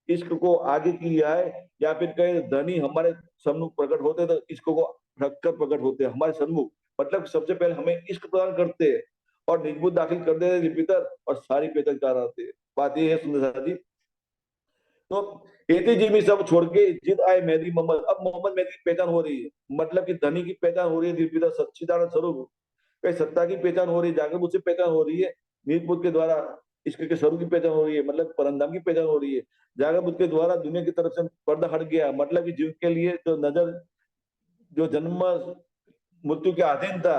इश्क को आगे किया है, या फिर कहे धनी हमारे सम्मुख प्रकट होते तो इश्क को रखकर प्रकट होते हमारे सम्मुख, मतलब सबसे पहले हमें इश्क प्रदान करते हैं और निजबूत दाखिल कर देते भीतर और सारी पहचान कर आते हैं। बात ये है सुंदर जी। तो एती जी में सब छोड़ के जिद आए मेहदी मोहम्मद, अब मोहम्मद मेहदी की पहचान हो रही है, मतलब कि धनी की पहचान हो रही है, दिलपिता सच्चिदानंद स्वरूप कई सत्ता की पहचान हो रही है, जागृत से पहचान हो रही है, नीत बुद्ध के द्वारा इश्क के स्वरूप की पहचान हो रही है, मतलब परंदाम की पहचान हो रही है। जागृत बुद्ध के द्वारा दुनिया की तरफ से पर्दा हट गया, मतलब कि जीव के लिए जो नजर, जो जन्म मृत्यु के अधीन था,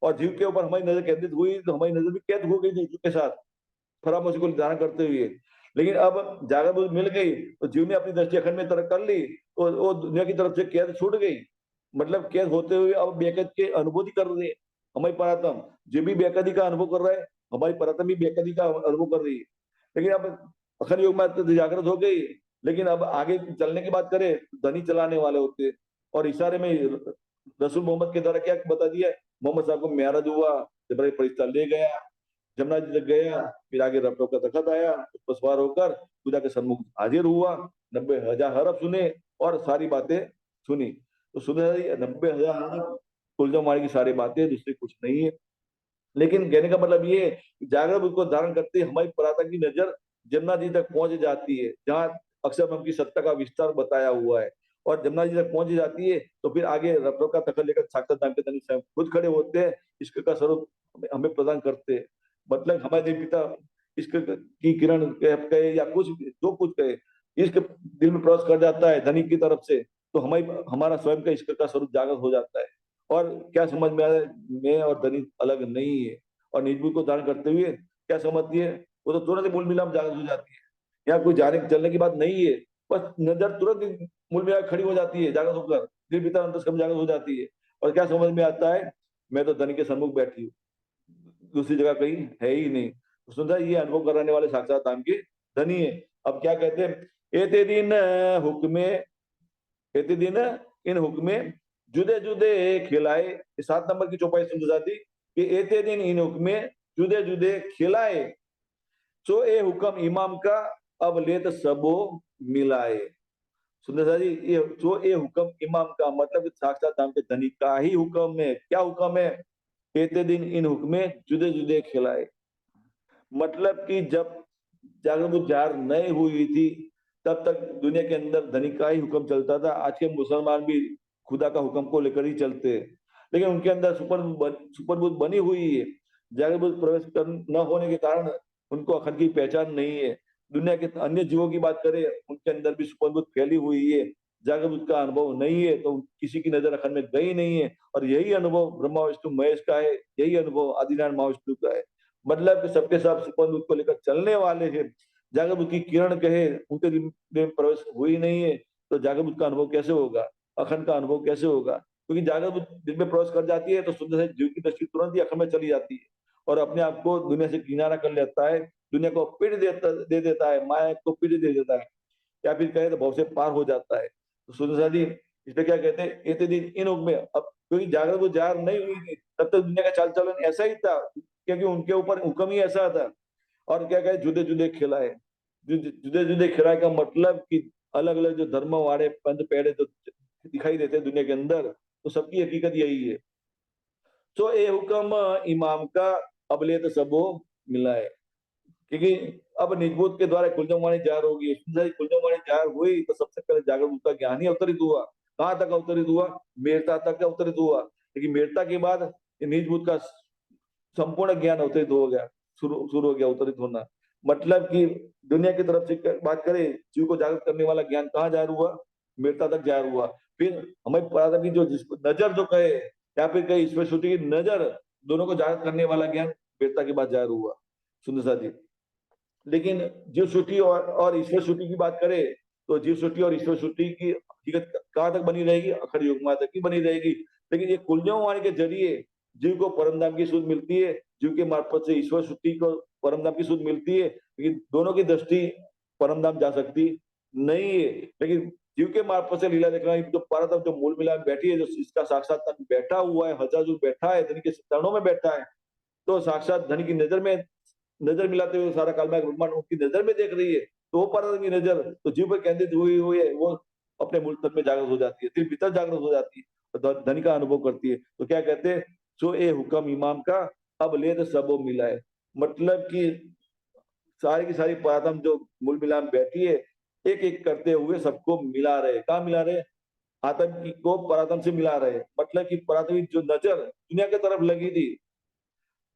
और जीव के ऊपर हमारी नजर केंद्रित हुई तो हमारी नजर भी कैद हो गई जीव के साथ फरामोशी को धारण करते हुए। लेकिन अब जागृत मिल गई तो जीव ने अपनी दृष्टि अखंड में तरक कर ली, तो वो दुनिया की तरफ से कैद छूट गई, मतलब कैद होते हुए अब बेकद के अनुभूति कर रहे हैं हमारी परात्म, जो भी बेकदी का अनुभव कर रहा है, हमारी परात्म भी बेकदी का अनुभव कर रही है। लेकिन अब अखंड योग में तो जागृत हो गई, लेकिन अब आगे चलने की बात करें तो धनी चलाने वाले होते हैं। और इशारे में रसूल मोहम्मद के द्वारा क्या बता दिया, मोहम्मद साहब को मेराज हुआ, जब फरिश्ता ले गया, जमुना जी तक गया, फिर आगे रब का तखत आया, उस पर सवार होकर खुदा के सन्मुख हाजिर हुआ, 90,000 हरफ सुने और सारी बातें सुनी। तो सुने 90,000 हरफ कुलजम की सारी बातें, दूसरी कुछ नहीं है। लेकिन कहने का मतलब ये है जागृत उसको धारण करते हमारी पराता की नजर जमुना जी तक पहुंच जाती है, जहाँ अक्षर ब्रह्म की सत्ता का विस्तार बताया हुआ है, और जमुना जी तक पहुंच जाती है तो फिर आगे रब का तखत लेकर साक्षात नाम के तनिक स्वयं खुद खड़े होते हैं, इश्क का स्वरूप हमें प्रदान करते हैं। मतलब हमारे पिता इश्क की किरण कहे या कुछ जो कुछ कहे, इश्क दिल में प्रवेश कर जाता है धनी की तरफ से, तो हमारी हमारा स्वयं का इश्क का स्वरूप जागृत हो जाता है। और क्या समझ में आया, मैं और धनी अलग नहीं है, और निजबूत को धारण करते हुए क्या समझती है, वो तो तुरंत मूल मिलाप जागृत हो जाती है। यहाँ कोई जाने चलने की बात नहीं है, बस नजर तुरंत मूल मिलाप खड़ी हो जाती है, जागृत होकर दिल भीतर अंतस्कम जागृत हो जाती है। और क्या समझ में आता है, मैं तो धनी के सम्मुख बैठी हूँ, दूसरी जगह कहीं है ही नहीं। तो सुनता ये अनुभव कराने वाले साक्षात नाम के धनी है। अब क्या कहते हैं, एते दिन हुक्मे, एते दिन इन हुक्मे जुदे जुदे खिलाए, 7 नंबर की चौपाई सुन जाती कि एते दिन इन हुक्मे जुदे जुदे खिलाए, सो ए हुक्म इमाम का अब लेत सबो मिलाए। सुंदर जी ये जो ए हुक्म इमाम का मतलब साक्षात नाम के धनी का ही हुक्म है। क्या हुक्म है, एते दिन इन हुक्मे जुदे जुदे खिलाए, मतलब कि जब जागरूक जार नहीं हुई थी तब तक दुनिया के अंदर धनी का ही हुक्म चलता था। आज के मुसलमान भी खुदा का हुक्म को लेकर ही चलते हैं, लेकिन उनके अंदर सुपर बनी हुई है, जागरूक प्रवेश कर न होने के कारण उनको अखंड की पहचान नहीं है। दुनिया के अन्य जीवों की बात करें उनके अंदर भी सुपर फैली हुई है, जागरूक का अनुभव नहीं है, तो किसी की नजर अखंड में गई नहीं है। और यही अनुभव ब्रह्मा विष्णु महेश का है, यही अनुभव आदिनारायण महाविष्णु का है, मतलब कि सबके सब सुपंद को लेकर चलने वाले हैं। जागरूक की किरण कहे उनके दिल में प्रवेश हुई नहीं है, तो जागरूक का अनुभव कैसे होगा, अखंड का अनुभव कैसे होगा, क्योंकि जागरूक दिल में प्रवेश कर जाती है तो सुंदर से जीव की दृष्टि तुरंत ही अखंड में चली जाती है और अपने आप को दुनिया से किनारा कर लेता है। दुनिया को दे देता है, माया को पीठ दे देता है, या फिर कहे तो भव से पार हो जाता है। तो सुंदर जी इसमें क्या कहते हैं, इतने दिन इन युग में, अब क्योंकि जागृत वो जार नहीं हुई थी तब तक दुनिया का चाल चलन ऐसा ही था, क्योंकि उनके ऊपर हुक्म ही ऐसा था। और क्या कहे, जुदे जुदे खिलाए, जुदे जुदे खिलाए का मतलब कि अलग अलग जो धर्म वाले पंथ पेड़े जो दिखाई देते हैं दुनिया के अंदर, तो सबकी हकीकत यही है। तो ये हुक्म इमाम का अबले तो सबो मिला है, क्योंकि अब निजबूत के द्वारा कुलजम वाणी जार होगी, कुलजम वाणी जार हुई तो सबसे पहले जागरूक उसका ज्ञान ही अवतरित हुआ। कहाँ तक अवतरित हुआ? मेरता तक अवतरित हुआ, लेकिन मेरता के बाद निजबूत का संपूर्ण ज्ञान अवतरित हो गया, शुरू हो गया अवतरित होना। मतलब कि दुनिया की तरफ से बात करें, जीव को जागृत करने वाला ज्ञान कहाँ जाहिर हुआ? मेरता तक जाहिर हुआ। फिर हमें पता था कि जो जिसको नजर जो कहे, या फिर कहीं ईश्वर श्रुति की नजर, दोनों को जागृत करने वाला ज्ञान मेरता के बाद जाहिर हुआ। सुंदर सा जी, लेकिन जीव श्रुति और ईश्वर श्रुति की बात करें, तो जीव श्रुति और ईश्वर श्रुति की हकीकत कहाँ तक बनी रहेगी? अखंड युग तक ही बनी रहेगी। लेकिन ये कुलजम वाणी के जरिए जीव को परम धाम की सुध मिलती है, जीव के मार्फत से ईश्वर श्रुति को परम धाम की सुध मिलती है, लेकिन दोनों की दृष्टि परम धाम जा सकती नहीं है। लेकिन जीव के मार्फत से लीला देखना, जो परम जो मूल मिला बैठी है, जो इसका साक्षात बैठा हुआ है, हजार जो बैठा है, धनी के चरणों में बैठा है, तो साक्षात धनी की नजर में नजर मिलाते हुए सारा कालमय ब्रह्मांड उनकी नजर में देख रही है, तो वो परम की नजर तो जीव पर केंद्रित हुई हुई है, वो अपने मूल तत्व में जागृत हो जाती है, दिल भीतर जागृत हो जाती है, तो धनी का अनुभव करती है। तो क्या कहते हैं, सो ए हुक्म इमाम का अब ले तो सबो मिला है, मतलब कि सारी की सारी परातम जो मूल मिलान बैठी है, एक एक करते हुए सबको मिला रहे। कहाँ मिला रहे? आत्म को परातम से मिला रहे, मतलब कि परातमिक जो नजर दुनिया की तरफ लगी थी,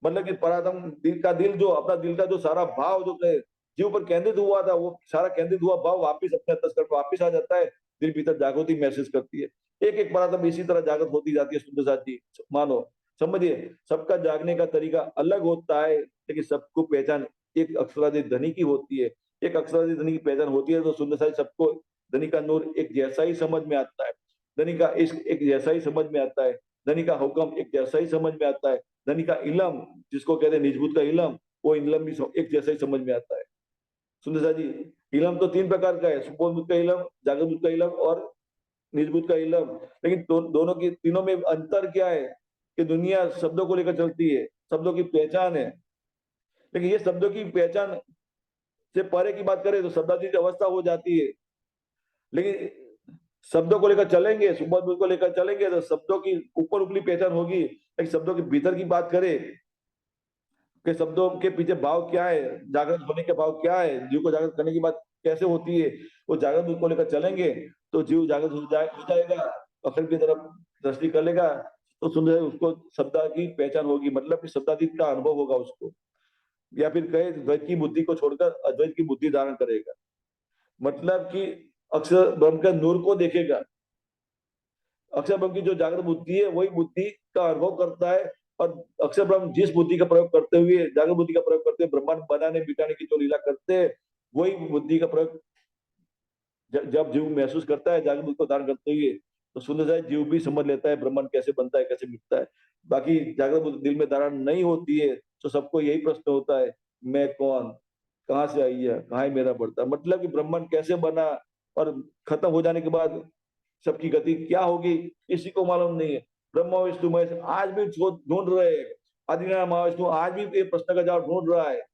मतलब कि परातम दिल जो अपना दिल का जो सारा भाव जो जीव पर केंद्रित हुआ था, वो सारा केंद्रित हुआ भाव वापिस अपने अंतस्करण में वापिस आ जाता है, दिल भीतर जागृति महसूस करती है। एक एक परातम इसी तरह जागृत होती जाती है। सुंदर साथ जी मानो, समझिए, सबका जागने का तरीका अलग होता है, लेकिन सबको पहचान एक अक्षराधि धनी की होती है। एक अक्षराधि धनी की पहचान होती है, तो सुंदर साथ सबको धनी का नूर एक जैसा ही समझ में आता है, धनी का इश्क एक जैसा ही समझ में आता है, धनी का हुक्म एक जैसा ही समझ में आता है, धनी का इलम जिसको कहते हैं निजबूत का इलम, वो इलम भी एक जैसा ही समझ में आता है। सुंदर सा जी, इलम तो तीन प्रकार का है, सुपोधबूत का इलम, जागृत का इलम और निजबूत का इलम। लेकिन दोनों की तीनों में अंतर क्या है? कि दुनिया शब्दों को लेकर चलती है, शब्दों की पहचान है, लेकिन ये शब्दों की पहचान से परे की बात करें तो शब्दातीत अवस्था हो जाती है। लेकिन शब्दों को लेकर चलेंगे, सुपोधबूत को लेकर चलेंगे तो शब्दों की ऊपर उपली पहचान होगी, लेकिन शब्दों के भीतर की बात करें कि शब्दों के पीछे भाव क्या है, जागृत होने के भाव क्या है, जीव को जागृत करने की बात कैसे होती है, वो जागृत को लेकर चलेंगे तो जीव जागृत हो जाएगा, अखंड की तरफ दृष्टि कर लेगा, तो सुंदर उसको शब्द की पहचान होगी, मतलब कि शब्दातीत का अनुभव होगा उसको। या फिर कहे द्वैत की बुद्धि को छोड़कर अद्वैत की बुद्धि धारण करेगा, मतलब कि अक्षर ब्रह्म का नूर को देखेगा। अक्षर ब्रह्म की जो जागृत बुद्धि है वही बुद्धि का अनुभव करता है, और अक्षर ब्रह्म जिस बुद्धि का प्रयोग करते हुए, जागृत बुद्धि का प्रयोग करते हुए ब्रह्मांड बनाने बिठाने की जो लीला करते हैं, वही बुद्धि का प्रयोग जब जीव महसूस करता है जागृत बुद्धि को धारण करते हुए, तो सुंदर सा जीव भी समझ लेता है ब्रह्मांड कैसे बनता है, कैसे मिटता है। बाकी जागृत बुद्धि दिल में धारण नहीं होती है, तो सबको यही प्रश्न होता है, मैं कौन, कहाँ से आई है, कहाँ है मेरा बढ़ता, मतलब कि ब्रह्मांड कैसे बना, और खत्म हो जाने के बाद सबकी गति क्या होगी, किसी को मालूम नहीं है। ब्रह्मा विष्णु महेश आज भी ढूंढ रहे हैं, आदिनारायण महाविष्णु आज भी ये प्रश्न का जवाब ढूंढ रहा है,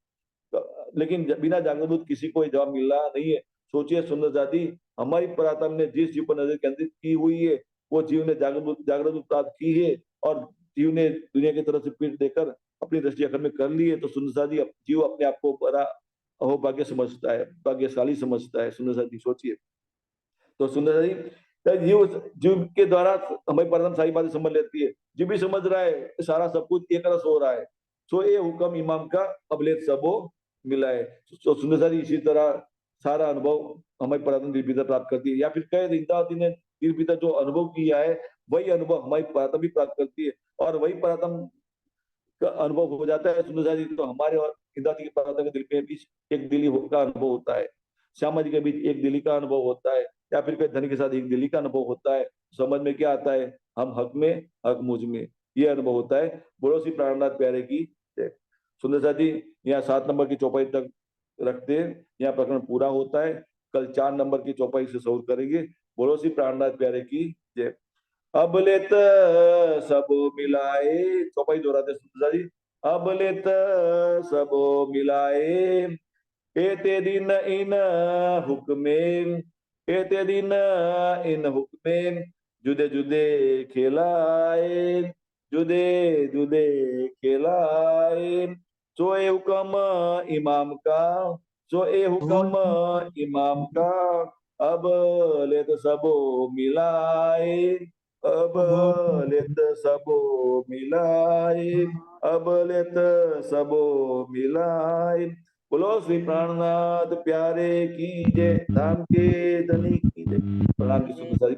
लेकिन बिना जागरूक किसी को जवाब मिल रहा नहीं है। सोचिए सुंदर जाति, हमारी परात्म ने जिस जीव पर नजर केंद्रित की हुई है, वो जीव ने जागरूक प्राप्त की है, और जीव ने दुनिया की तरफ से पीठ देकर अपनी दृष्टि अखंड में कर ली है, तो सुंदर जाति जीव अपने आप को बड़ा अहोभाग्य समझता है, भाग्यशाली समझता है। सुंदर जाति सोचिए, तो सुंदर जी जीव जीव के द्वारा हमें परम सारी बातें समझ लेती है, जीव भी समझ रहा है सारा सब कुछ एक रस हो रहा है। सो ये हुक्म इमाम का अबलेत सबो मिला है। तो सुंदर सारी इसी तरह सारा अनुभव हमें परातन दिल भीतर प्राप्त करती है, या फिर कहे इंद्रावती ने दिल भीतर जो अनुभव किया है वही अनुभव हमारी परातम भी प्राप्त करती है, और वही परातम का अनुभव हो जाता है। सुंदर जी तो हमारे और इंद्रावती के परातम के दिल के बीच एक दिली का अनुभव होता है, श्यामा जी के बीच एक दिली का अनुभव होता है, या फिर कोई धनी के साथ एक दिली का अनुभव होता है। समझ में क्या आता है, हम हक में, हक मुझ में, ये अनुभव होता है। बोलो सी प्राणनाथ प्यारे की जय। सुंदर साथ जी, यहाँ 7 नंबर की चौपाई तक रखते हैं, यहाँ प्रकरण पूरा होता है। कल 4 नंबर की चौपाई से सौर करेंगे। बोलो श्री प्राणनाथ प्यारे की जय। अब लेत सब मिलाए, चौपाई दोहराते सुंदर जी। अब लेत सब मिलाए, एते दिन इन हुक्में, एते दिन इन हुक्में, जुदे जुदे खिलाए, जुदे जुदे खिलाए। सो ए हुक्म इमाम का, सो ए हुक्म इमाम का, अब लेत सबो मिलाए, अब लेत सबो मिलाए, अब लेत सबो मिलाए। बोलो श्री प्राणनाथ प्यारे की जय, धाम के धनी की जय। प्रणाम की सुंदर सारी।